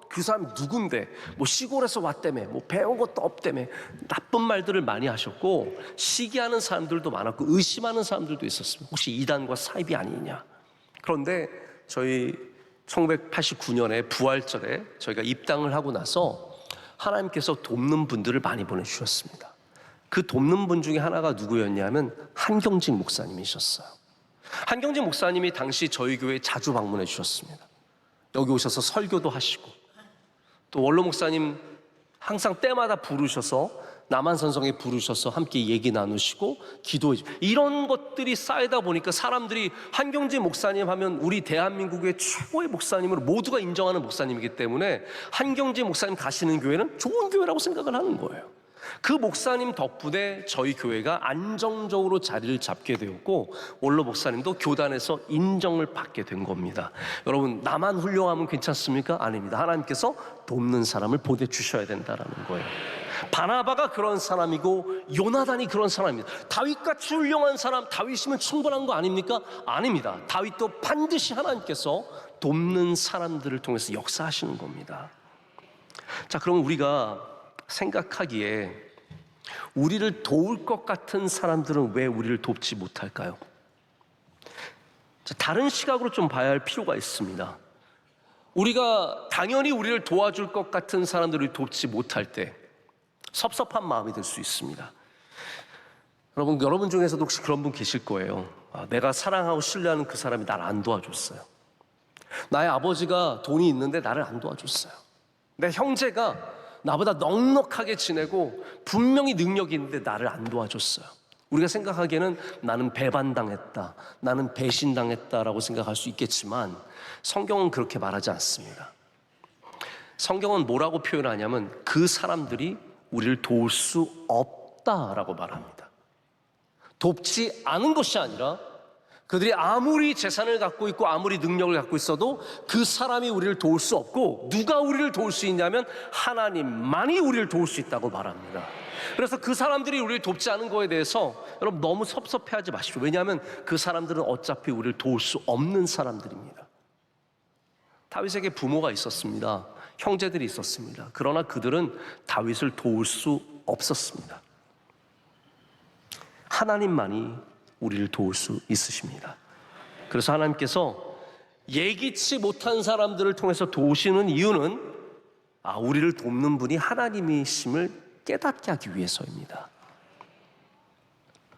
S5: 그 사람이 누군데, 뭐 시골에서 왔다며, 뭐 배운 것도 없다며, 나쁜 말들을 많이 하셨고, 시기하는 사람들도 많았고 의심하는 사람들도 있었습니다. 혹시 이단과 사입이 아니냐. 그런데 저희 1989년에 부활절에 저희가 입당을 하고 나서 하나님께서 돕는 분들을 많이 보내주셨습니다. 그 돕는 분 중에 하나가 누구였냐면 한경직 목사님이셨어요. 한경직 목사님이 당시 저희 교회에 자주 방문해 주셨습니다. 여기 오셔서 설교도 하시고, 또 원로 목사님 항상 때마다 부르셔서 남한선성에 부르셔서 함께 얘기 나누시고 기도해 주시고, 이런 것들이 쌓이다 보니까 사람들이 한경직 목사님 하면 우리 대한민국의 최고의 목사님으로 모두가 인정하는 목사님이기 때문에 한경직 목사님 가시는 교회는 좋은 교회라고 생각을 하는 거예요. 그 목사님 덕분에 저희 교회가 안정적으로 자리를 잡게 되었고, 원로 목사님도 교단에서 인정을 받게 된 겁니다. 여러분, 나만 훌륭하면 괜찮습니까? 아닙니다. 하나님께서 돕는 사람을 보내주셔야 된다는 거예요. 바나바가 그런 사람이고 요나단이 그런 사람입니다. 다윗같이 훌륭한 사람, 다윗이면 충분한 거 아닙니까? 아닙니다. 다윗도 반드시 하나님께서 돕는 사람들을 통해서 역사하시는 겁니다. 자, 그럼 우리가 생각하기에 우리를 도울 것 같은 사람들은 왜 우리를 돕지 못할까요? 자, 다른 시각으로 좀 봐야 할 필요가 있습니다. 우리가 당연히 우리를 도와줄 것 같은 사람들을 돕지 못할 때 섭섭한 마음이 들 수 있습니다. 여러분 중에서도 혹시 그런 분 계실 거예요. 내가 사랑하고 신뢰하는 그 사람이 나를 안 도와줬어요. 나의 아버지가 돈이 있는데 나를 안 도와줬어요. 내 형제가 나보다 넉넉하게 지내고 분명히 능력이 있는데 나를 안 도와줬어요. 우리가 생각하기에는 나는 배반당했다, 나는 배신당했다라고 생각할 수 있겠지만 성경은 그렇게 말하지 않습니다. 성경은 뭐라고 표현하냐면 그 사람들이 우리를 도울 수 없다라고 말합니다. 돕지 않은 것이 아니라 그들이 아무리 재산을 갖고 있고 아무리 능력을 갖고 있어도 그 사람이 우리를 도울 수 없고, 누가 우리를 도울 수 있냐면 하나님만이 우리를 도울 수 있다고 말합니다. 그래서 그 사람들이 우리를 돕지 않은 거에 대해서 여러분 너무 섭섭해하지 마십시오. 왜냐하면 그 사람들은 어차피 우리를 도울 수 없는 사람들입니다. 다윗에게 부모가 있었습니다. 형제들이 있었습니다. 그러나 그들은 다윗을 도울 수 없었습니다. 하나님만이 우리를 도울 수 있으십니다. 그래서 하나님께서 예기치 못한 사람들을 통해서 도우시는 이유는 우리를 돕는 분이 하나님이심을 깨닫게 하기 위해서입니다.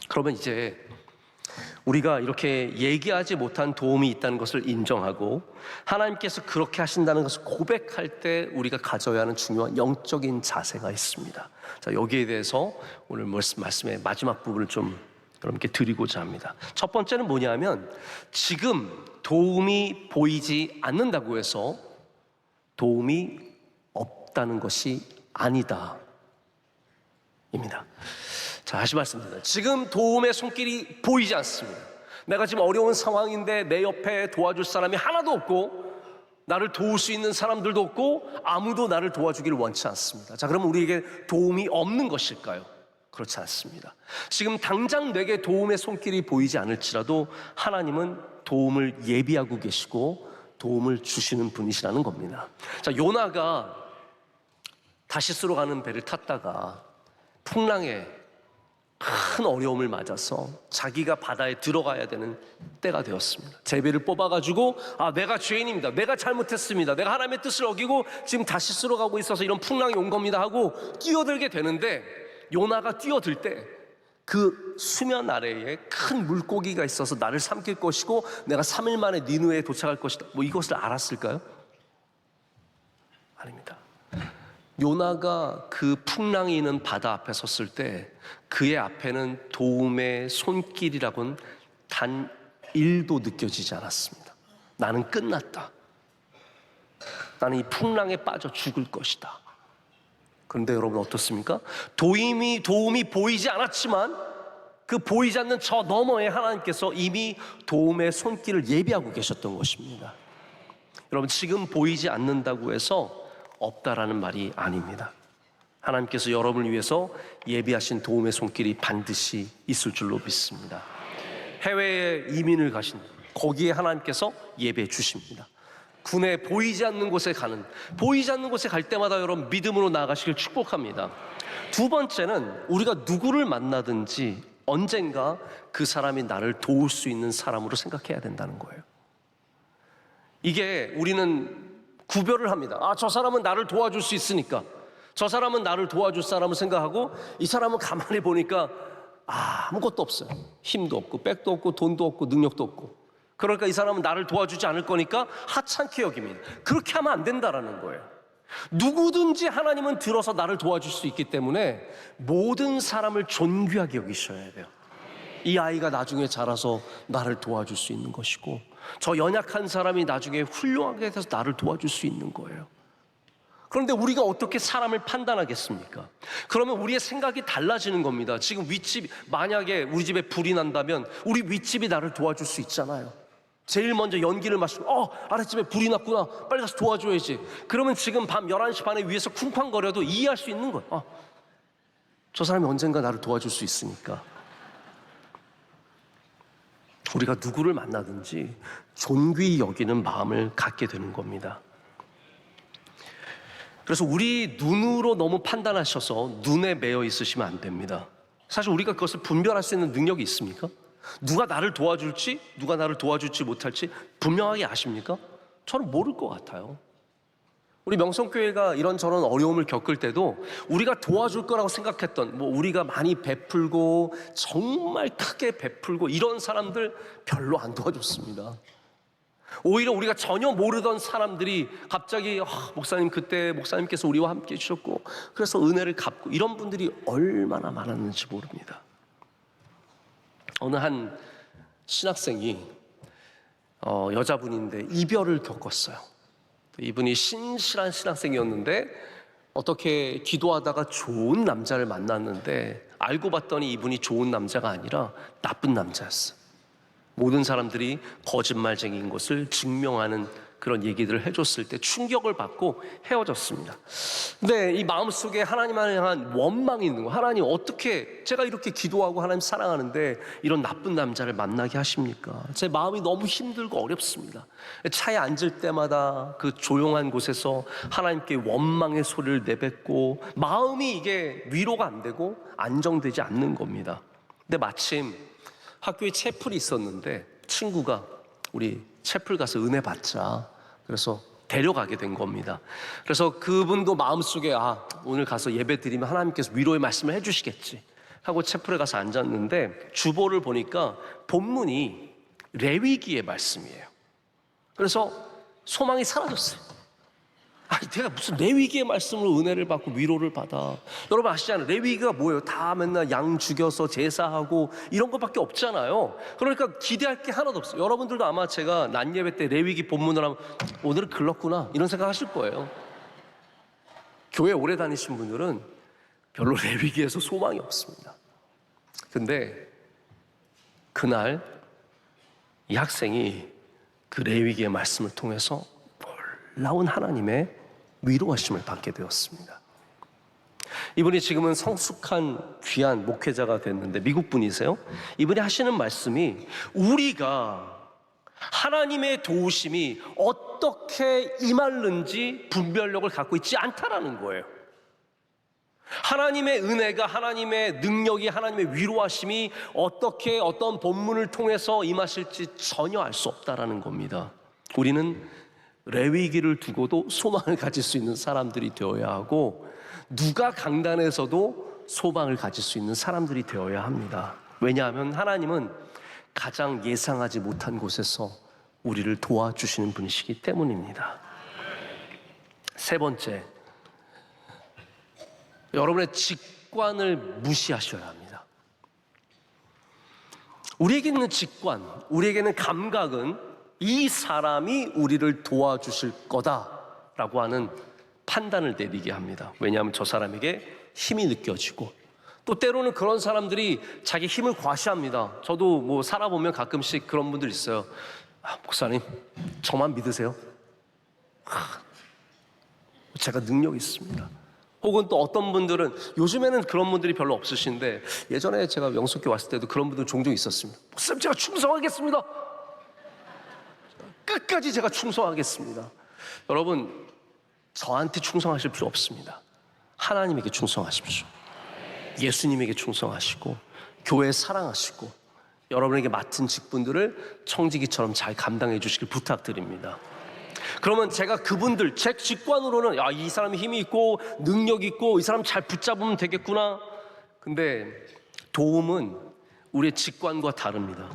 S5: 그러면 이제 우리가 이렇게 얘기하지 못한 도움이 있다는 것을 인정하고 하나님께서 그렇게 하신다는 것을 고백할 때 우리가 가져야 하는 중요한 영적인 자세가 있습니다. 자, 여기에 대해서 오늘 말씀의 마지막 부분을 좀 여러분께 드리고자 합니다. 첫 번째는 뭐냐면 지금 도움이 보이지 않는다고 해서 도움이 없다는 것이 아니다 입니다. 자, 다시 말씀드립니다. 지금 도움의 손길이 보이지 않습니다. 내가 지금 어려운 상황인데 내 옆에 도와줄 사람이 하나도 없고 나를 도울 수 있는 사람들도 없고 아무도 나를 도와주기를 원치 않습니다. 자, 그러면 우리에게 도움이 없는 것일까요? 그렇지 않습니다. 지금 당장 내게 도움의 손길이 보이지 않을지라도 하나님은 도움을 예비하고 계시고 도움을 주시는 분이시라는 겁니다. 자, 요나가 다시스로 가는 배를 탔다가 풍랑에 큰 어려움을 맞아서 자기가 바다에 들어가야 되는 때가 되었습니다. 제비를 뽑아가지고 내가 죄인입니다, 내가 잘못했습니다, 내가 하나님의 뜻을 어기고 지금 다시스로 가고 있어서 이런 풍랑이 온 겁니다 하고 뛰어들게 되는데, 요나가 뛰어들 때 그 수면 아래에 큰 물고기가 있어서 나를 삼킬 것이고 내가 3일 만에 니느웨에 도착할 것이다, 이것을 알았을까요? 아닙니다. 요나가 그 풍랑이 있는 바다 앞에 섰을 때 그의 앞에는 도움의 손길이라고는 단 1도 느껴지지 않았습니다. 나는 끝났다, 나는 이 풍랑에 빠져 죽을 것이다. 그런데 여러분 어떻습니까? 도움이 보이지 않았지만 그 보이지 않는 저 너머에 하나님께서 이미 도움의 손길을 예비하고 계셨던 것입니다. 여러분, 지금 보이지 않는다고 해서 없다라는 말이 아닙니다. 하나님께서 여러분을 위해서 예비하신 도움의 손길이 반드시 있을 줄로 믿습니다. 해외에 이민을 가신 거기에 하나님께서 예배해 주십니다. 군에 보이지 않는 곳에 갈 때마다 여러분 믿음으로 나아가시길 축복합니다. 두 번째는 우리가 누구를 만나든지 언젠가 그 사람이 나를 도울 수 있는 사람으로 생각해야 된다는 거예요. 이게 우리는 구별을 합니다. 아, 저 사람은 나를 도와줄 수 있으니까, 저 사람은 나를 도와줄 사람을 생각하고, 이 사람은 가만히 보니까 아무것도 없어요. 힘도 없고 백도 없고 돈도 없고 능력도 없고, 그러니까 이 사람은 나를 도와주지 않을 거니까 하찮게 여깁니다. 그렇게 하면 안 된다라는 거예요. 누구든지 하나님은 들어서 나를 도와줄 수 있기 때문에 모든 사람을 존귀하게 여기셔야 돼요. 이 아이가 나중에 자라서 나를 도와줄 수 있는 것이고, 저 연약한 사람이 나중에 훌륭하게 돼서 나를 도와줄 수 있는 거예요. 그런데 우리가 어떻게 사람을 판단하겠습니까? 그러면 우리의 생각이 달라지는 겁니다. 지금 윗집, 만약에 우리 집에 불이 난다면 우리 윗집이 나를 도와줄 수 있잖아요. 제일 먼저 연기를 마시고 아랫집에 불이 났구나, 빨리 가서 도와줘야지. 그러면 지금 밤 11시 반에 위에서 쿵쾅거려도 이해할 수 있는 거예요. 저 사람이 언젠가 나를 도와줄 수 있으니까. 우리가 누구를 만나든지 존귀히 여기는 마음을 갖게 되는 겁니다. 그래서 우리 눈으로 너무 판단하셔서 눈에 매여 있으시면 안 됩니다. 사실 우리가 그것을 분별할 수 있는 능력이 있습니까? 누가 나를 도와줄지, 누가 나를 도와줄지 못할지 분명하게 아십니까? 저는 모를 것 같아요. 우리 명성교회가 이런저런 어려움을 겪을 때도 우리가 도와줄 거라고 생각했던, 우리가 많이 베풀고 정말 크게 베풀고 이런 사람들 별로 안 도와줬습니다. 오히려 우리가 전혀 모르던 사람들이 갑자기 목사님, 그때 목사님께서 우리와 함께 해주셨고 그래서 은혜를 갚고, 이런 분들이 얼마나 많았는지 모릅니다. 어느 한 신학생이 여자분인데 이별을 겪었어요. 이분이 신실한 신학생이었는데 어떻게 기도하다가 좋은 남자를 만났는데 알고 봤더니 이분이 좋은 남자가 아니라 나쁜 남자였어요. 모든 사람들이 거짓말쟁이인 것을 증명하는 그런 얘기들을 해줬을 때 충격을 받고 헤어졌습니다. 근데 이 마음속에 하나님을 향한 원망이 있는 거예요. 하나님, 어떻게 제가 이렇게 기도하고 하나님 사랑하는데 이런 나쁜 남자를 만나게 하십니까? 제 마음이 너무 힘들고 어렵습니다. 차에 앉을 때마다 그 조용한 곳에서 하나님께 원망의 소리를 내뱉고 마음이 이게 위로가 안 되고 안정되지 않는 겁니다. 근데 마침 학교에 채플이 있었는데 친구가 우리 채플 가서 은혜 받자, 그래서 데려가게 된 겁니다. 그래서 그분도 마음속에 오늘 가서 예배 드리면 하나님께서 위로의 말씀을 해주시겠지 하고 채플에 가서 앉았는데 주보를 보니까 본문이 레위기의 말씀이에요. 그래서 소망이 사라졌어요. 내가 무슨 레위기의 말씀으로 은혜를 받고 위로를 받아. 여러분 아시잖아요. 레위기가 뭐예요? 다 맨날 양 죽여서 제사하고 이런 것밖에 없잖아요. 그러니까 기대할 게 하나도 없어요. 여러분들도 아마 제가 낮 예배 때 레위기 본문을 하면 오늘은 글렀구나 이런 생각 하실 거예요. 교회 오래 다니신 분들은 별로 레위기에서 소망이 없습니다. 근데 그날 이 학생이 그 레위기의 말씀을 통해서 놀라운 하나님의 위로하심을 받게 되었습니다. 이분이 지금은 성숙한 귀한 목회자가 됐는데 미국 분이세요. 이분이 하시는 말씀이 우리가 하나님의 도우심이 어떻게 임하는지 분별력을 갖고 있지 않다라는 거예요. 하나님의 은혜가, 하나님의 능력이, 하나님의 위로하심이 어떻게 어떤 본문을 통해서 임하실지 전혀 알 수 없다라는 겁니다. 우리는 레위기를 두고도 소망을 가질 수 있는 사람들이 되어야 하고, 누가 강단에서도 소망을 가질 수 있는 사람들이 되어야 합니다. 왜냐하면 하나님은 가장 예상하지 못한 곳에서 우리를 도와주시는 분이시기 때문입니다. 세 번째, 여러분의 직관을 무시하셔야 합니다. 우리에게 있는 직관, 우리에게 있는 감각은 이 사람이 우리를 도와주실 거다라고 하는 판단을 내리게 합니다. 왜냐하면 저 사람에게 힘이 느껴지고, 또 때로는 그런 사람들이 자기 힘을 과시합니다. 저도 살아보면 가끔씩 그런 분들 있어요. 목사님, 저만 믿으세요. 제가 능력이 있습니다. 혹은 또 어떤 분들은, 요즘에는 그런 분들이 별로 없으신데 예전에 제가 영숙교 왔을 때도 그런 분들 종종 있었습니다. 목사님, 제가 충성하겠습니다. 끝까지 제가 충성하겠습니다. 여러분, 저한테 충성하실 필요 없습니다. 하나님에게 충성하십시오. 예수님에게 충성하시고 교회 사랑하시고 여러분에게 맡은 직분들을 청지기처럼 잘 감당해 주시길 부탁드립니다. 그러면 제가 그분들 제 직관으로는 야, 이 사람이 힘이 있고 능력 있고 이 사람 잘 붙잡으면 되겠구나. 근데 도움은 우리의 직관과 다릅니다.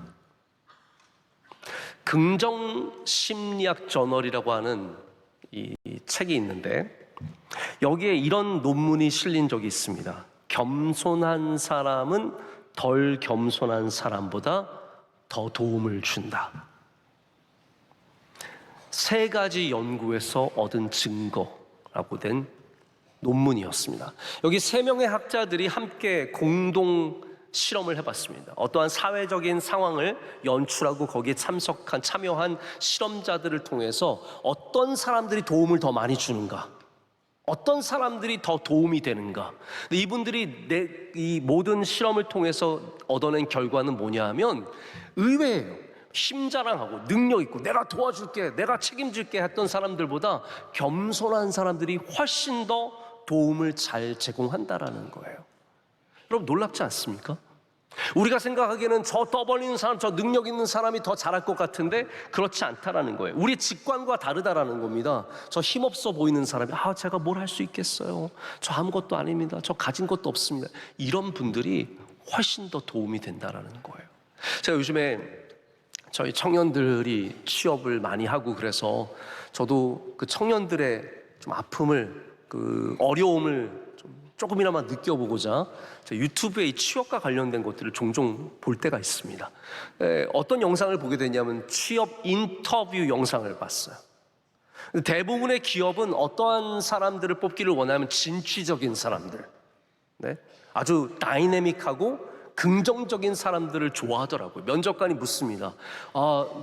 S5: 긍정심리학 저널이라고 하는 이 책이 있는데 여기에 이런 논문이 실린 적이 있습니다. 겸손한 사람은 덜 겸손한 사람보다 더 도움을 준다. 3가지 연구에서 얻은 증거라고 된 논문이었습니다. 여기 3명의 학자들이 함께 공동 실험을 해봤습니다. 어떠한 사회적인 상황을 연출하고 거기에 참여한 실험자들을 통해서 어떤 사람들이 도움을 더 많이 주는가, 어떤 사람들이 더 도움이 되는가. 이분들이 이 모든 실험을 통해서 얻어낸 결과는 뭐냐 하면 의외예요. 힘자랑하고 능력 있고 내가 도와줄게, 내가 책임질게 했던 사람들보다 겸손한 사람들이 훨씬 더 도움을 잘 제공한다라는 거예요. 여러분 놀랍지 않습니까? 우리가 생각하기에는 저 떠벌리는 사람, 저 능력 있는 사람이 더 잘할 것 같은데 그렇지 않다라는 거예요. 우리 직관과 다르다라는 겁니다. 저 힘없어 보이는 사람이 제가 뭘 할 수 있겠어요? 저 아무것도 아닙니다. 저 가진 것도 없습니다. 이런 분들이 훨씬 더 도움이 된다라는 거예요. 제가 요즘에 저희 청년들이 취업을 많이 하고 그래서 저도 그 청년들의 좀 아픔을, 그 어려움을 조금이나마 느껴보고자 유튜브에 이 취업과 관련된 것들을 종종 볼 때가 있습니다. 어떤 영상을 보게 되냐면 취업 인터뷰 영상을 봤어요. 대부분의 기업은 어떠한 사람들을 뽑기를 원하면 진취적인 사람들, 아주 다이내믹하고 긍정적인 사람들을 좋아하더라고요. 면접관이 묻습니다.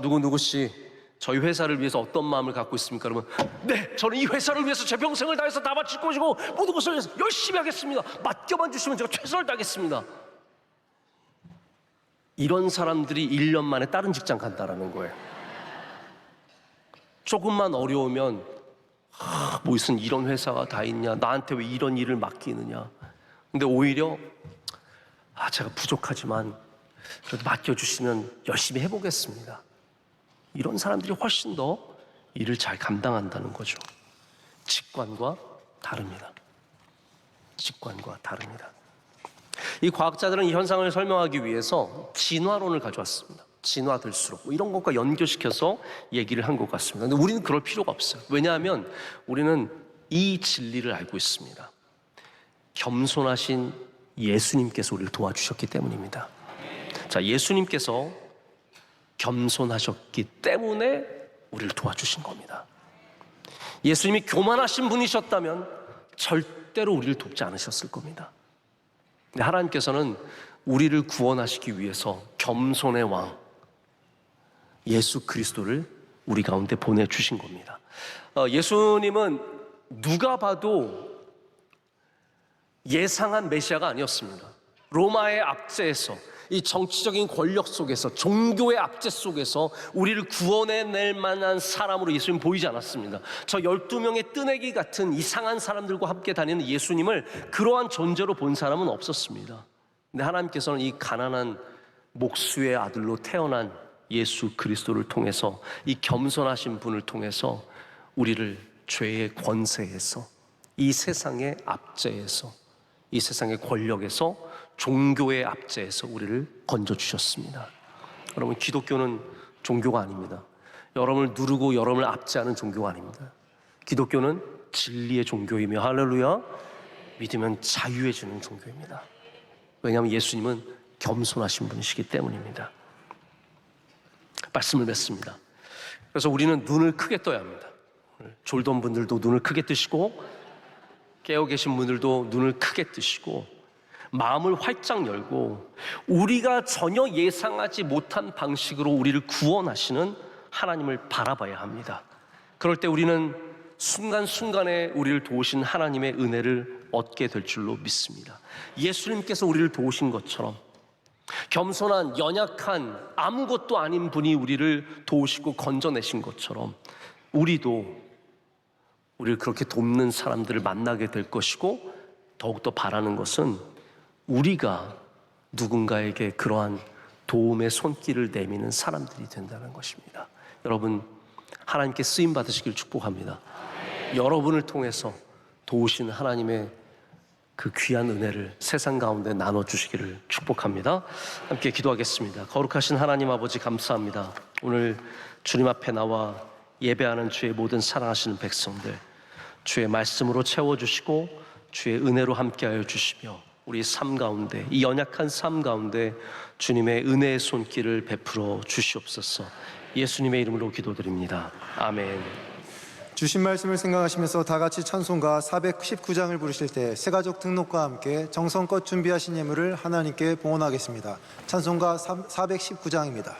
S5: 누구누구씨 저희 회사를 위해서 어떤 마음을 갖고 있습니까? 그러면 네, 저는 이 회사를 위해서 제 평생을 다해서 다 바칠 것이고 모든 것을 위해서 열심히 하겠습니다. 맡겨만 주시면 제가 최선을 다하겠습니다. 이런 사람들이 1년 만에 다른 직장 간다라는 거예요. 조금만 어려우면 무슨 이런 회사가 다 있냐, 나한테 왜 이런 일을 맡기느냐. 근데 오히려 제가 부족하지만 그래도 맡겨주시면 열심히 해보겠습니다. 이런 사람들이 훨씬 더 일을 잘 감당한다는 거죠. 직관과 다릅니다. 직관과 다릅니다. 이 과학자들은 이 현상을 설명하기 위해서 진화론을 가져왔습니다. 진화될수록 이런 것과 연결시켜서 얘기를 한 것 같습니다. 근데 우리는 그럴 필요가 없어요. 왜냐하면 우리는 이 진리를 알고 있습니다. 겸손하신 예수님께서 우리를 도와주셨기 때문입니다. 자, 예수님께서 겸손하셨기 때문에 우리를 도와주신 겁니다. 예수님이 교만하신 분이셨다면 절대로 우리를 돕지 않으셨을 겁니다. 근데 하나님께서는 우리를 구원하시기 위해서 겸손의 왕 예수 그리스도를 우리 가운데 보내주신 겁니다. 예수님은 누가 봐도 예상한 메시아가 아니었습니다. 로마의 압제에서, 이 정치적인 권력 속에서, 종교의 압제 속에서 우리를 구원해낼 만한 사람으로 예수님 보이지 않았습니다. 저 12명의 뜨내기 같은 이상한 사람들과 함께 다니는 예수님을 그러한 존재로 본 사람은 없었습니다. 근데 하나님께서는 이 가난한 목수의 아들로 태어난 예수 그리스도를 통해서, 이 겸손하신 분을 통해서 우리를 죄의 권세에서, 이 세상의 압제에서, 이 세상의 권력에서, 종교의 압제에서 우리를 건져주셨습니다. 여러분, 기독교는 종교가 아닙니다. 여러분을 누르고 여러분을 압제하는 종교가 아닙니다. 기독교는 진리의 종교이며, 할렐루야, 믿으면 자유해지는 종교입니다. 왜냐하면 예수님은 겸손하신 분이시기 때문입니다. 말씀을 맺습니다. 그래서 우리는 눈을 크게 떠야 합니다. 졸던 분들도 눈을 크게 뜨시고, 깨어 계신 분들도 눈을 크게 뜨시고, 마음을 활짝 열고 우리가 전혀 예상하지 못한 방식으로 우리를 구원하시는 하나님을 바라봐야 합니다. 그럴 때 우리는 순간순간에 우리를 도우신 하나님의 은혜를 얻게 될 줄로 믿습니다. 예수님께서 우리를 도우신 것처럼 겸손한, 연약한, 아무것도 아닌 분이 우리를 도우시고 건져내신 것처럼 우리도 우리를 그렇게 돕는 사람들을 만나게 될 것이고, 더욱더 바라는 것은 우리가 누군가에게 그러한 도움의 손길을 내미는 사람들이 된다는 것입니다. 여러분, 하나님께 쓰임 받으시길 축복합니다. 여러분을 통해서 도우신 하나님의 그 귀한 은혜를 세상 가운데 나눠주시기를 축복합니다. 함께 기도하겠습니다. 거룩하신 하나님 아버지 감사합니다. 오늘 주님 앞에 나와 예배하는 주의 모든 사랑하시는 백성들, 주의 말씀으로 채워주시고 주의 은혜로 함께하여 주시며 우리 삶 가운데, 이 연약한 삶 가운데 주님의 은혜의 손길을 베풀어 주시옵소서. 예수님의 이름으로 기도드립니다. 아멘.
S1: 주신 말씀을 생각하시면서 다 같이 찬송가 419장을 부르실 때 새가족 등록과 함께 정성껏 준비하신 예물을 하나님께 봉헌하겠습니다. 찬송가 419장입니다.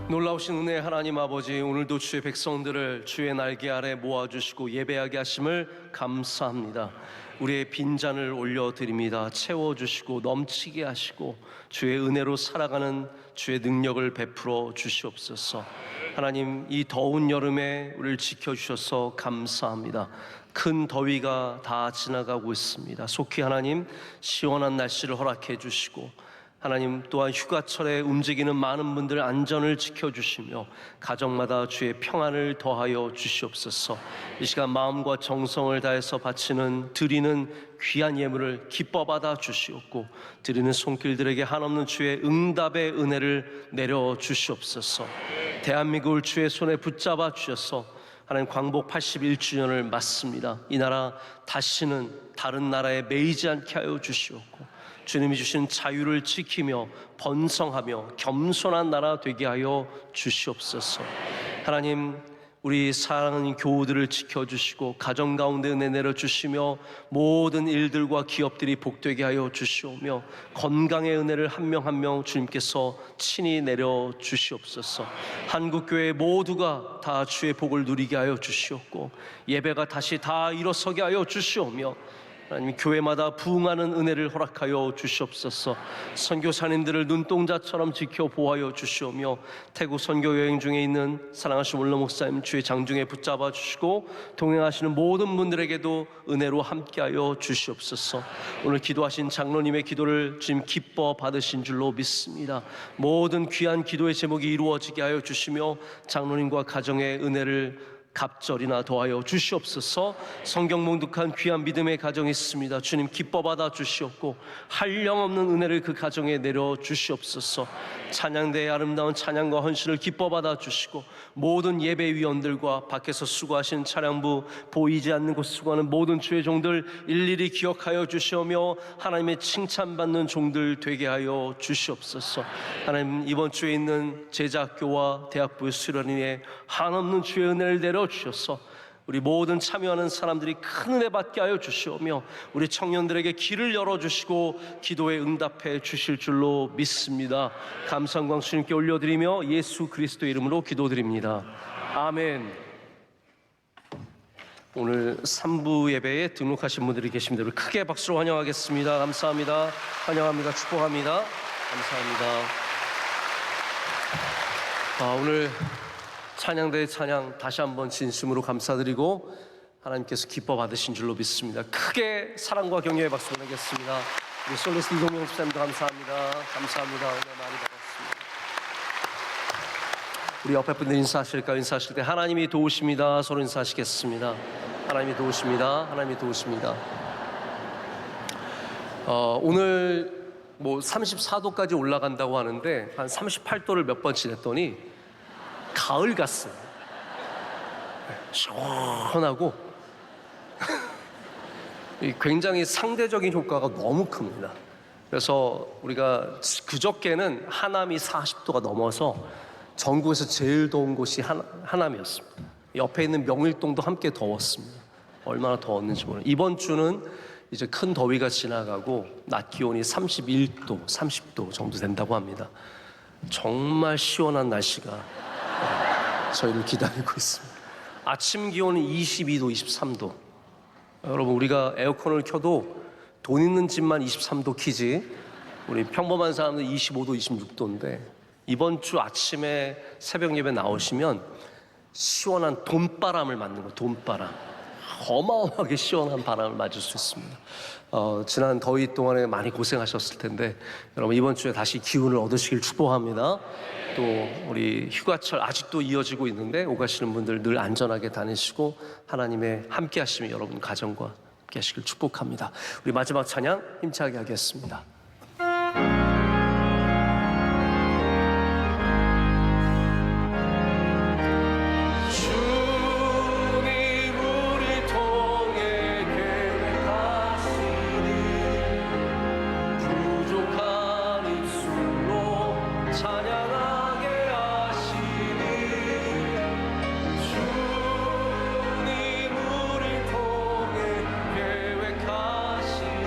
S5: 놀라우신 은혜의 하나님 아버지, 오늘도 주의 백성들을 주의 날개 아래 모아주시고 예배하게 하심을 감사합니다. 우리의 빈잔을 올려드립니다. 채워주시고 넘치게 하시고 주의 은혜로 살아가는 주의 능력을 베풀어 주시옵소서. 하나님, 이 더운 여름에 우리를 지켜주셔서 감사합니다. 큰 더위가 다 지나가고 있습니다. 속히 하나님 시원한 날씨를 허락해 주시고, 하나님 또한 휴가철에 움직이는 많은 분들 안전을 지켜주시며 가정마다 주의 평안을 더하여 주시옵소서. 이 시간 마음과 정성을 다해서 바치는 드리는 귀한 예물을 기뻐 받아 주시옵고, 드리는 손길들에게 한없는 주의 응답의 은혜를 내려 주시옵소서. 대한민국을 주의 손에 붙잡아 주셔서 하나님 광복 81주년을 맞습니다. 이 나라 다시는 다른 나라에 매이지 않게 하여 주시옵고, 주님이 주신 자유를 지키며 번성하며 겸손한 나라 되게 하여 주시옵소서. 하나님, 우리 사랑하는 교우들을 지켜주시고 가정 가운데 은혜 내려주시며 모든 일들과 기업들이 복되게 하여 주시오며 건강의 은혜를 한 명 한 명 주님께서 친히 내려주시옵소서. 한국교회 모두가 다 주의 복을 누리게 하여 주시옵고, 예배가 다시 다 일어서게 하여 주시오며, 하나님 교회마다 부흥하는 은혜를 허락하여 주시옵소서. 선교사님들을 눈동자처럼 지켜 보호하여 주시오며, 태국 선교 여행 중에 있는 사랑하신 원로 목사님 주의 장중에 붙잡아 주시고 동행하시는 모든 분들에게도 은혜로 함께하여 주시옵소서. 오늘 기도하신 장로님의 기도를 주님 기뻐 받으신 줄로 믿습니다. 모든 귀한 기도의 제목이 이루어지게 하여 주시며 장로님과 가정의 은혜를 갑절이나 더하여 주시옵소서. 성경 몽독한 귀한 믿음의 가정이 있습니다. 주님 기뻐 받아 주시옵고 한량없는 은혜를 그 가정에 내려 주시옵소서. 찬양대의 아름다운 찬양과 헌신을 기뻐 받아 주시고, 모든 예배위원들과 밖에서 수고하신 차량부, 보이지 않는 곳 수고하는 모든 주의 종들 일일이 기억하여 주시오며 하나님의 칭찬받는 종들 되게 하여 주시옵소서. 하나님, 이번 주에 있는 제자학교와 대학부의 수련회에 한없는 주의 은혜를 내려 주셔서 우리 모든 참여하는 사람들이 큰 은혜 받게 하여 주시오며 우리 청년들에게 길을 열어주시고 기도에 응답해 주실 줄로 믿습니다. 감사 영광 주님께 올려드리며 예수 그리스도의 이름으로 기도드립니다. 아멘. 오늘 3부 예배에 등록하신 분들이 계십니다. 우리 크게 박수로 환영하겠습니다. 감사합니다. 환영합니다. 축복합니다. 감사합니다. 오늘 찬양대의 찬양 다시 한번 진심으로 감사드리고 하나님께서 기뻐 받으신 줄로 믿습니다. 크게 사랑과 격려의 박수 보내겠습니다. 우리 솔리스트 이동명 집사님도 감사합니다. 감사합니다. 오늘 많이 받았습니다. 우리 옆에 분들 인사하실까요? 인사하실 때 하나님이 도우십니다. 서로 인사하시겠습니다. 하나님이 도우십니다. 하나님이 도우십니다. 오늘 34도까지 올라간다고 하는데 한 38도를 몇 번 지냈더니 가을 같습니다. 시원하고 굉장히 상대적인 효과가 너무 큽니다. 그래서 우리가 그저께는 하남이 40도가 넘어서 전국에서 제일 더운 곳이 하남이었습니다. 옆에 있는 명일동도 함께 더웠습니다. 얼마나 더웠는지 모르겠어요. 이번 주는 이제 큰 더위가 지나가고 낮 기온이 31도, 30도 정도 된다고 합니다. 정말 시원한 날씨가 저희를 기다리고 있습니다. 아침 기온은 22도, 23도. 여러분, 우리가 에어컨을 켜도 돈 있는 집만 23도 키지 우리 평범한 사람들 25도, 26도인데 이번 주 아침에 새벽 예배 나오시면 시원한 돈바람을 맞는 거예요. 돈바람. 어마어마하게 시원한 바람을 맞을 수 있습니다. 지난 더위 동안에 많이 고생하셨을 텐데 여러분 이번 주에 다시 기운을 얻으시길 축복합니다. 또 우리 휴가철 아직도 이어지고 있는데 오가시는 분들 늘 안전하게 다니시고 하나님의 함께 하심이 여러분 가정과 함께 하시길 축복합니다. 우리 마지막 찬양 힘차게 하겠습니다.
S7: 주님 우리 통해 계획하시니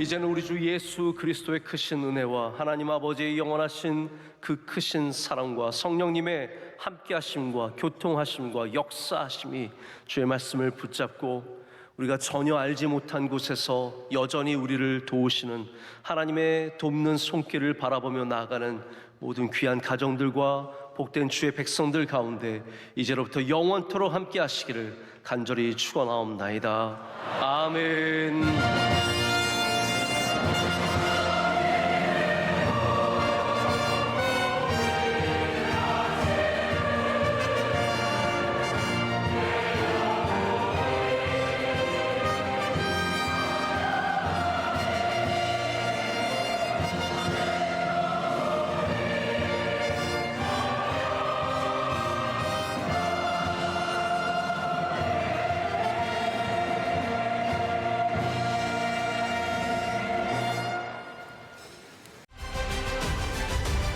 S5: 이제는 우리 주 예수 그리스도의 크신 은혜와 하나님 아버지의 영원하신 그 크신 사랑과 성령님의 함께하심과 교통하심과 역사하심이 주의 말씀을 붙잡고 우리가 전혀 알지 못한 곳에서 여전히 우리를 도우시는 하나님의 돕는 손길을 바라보며 나아가는 모든 귀한 가정들과 복된 주의 백성들 가운데 이제로부터 영원토록 함께 하시기를 간절히 축원하옵나이다. 아멘.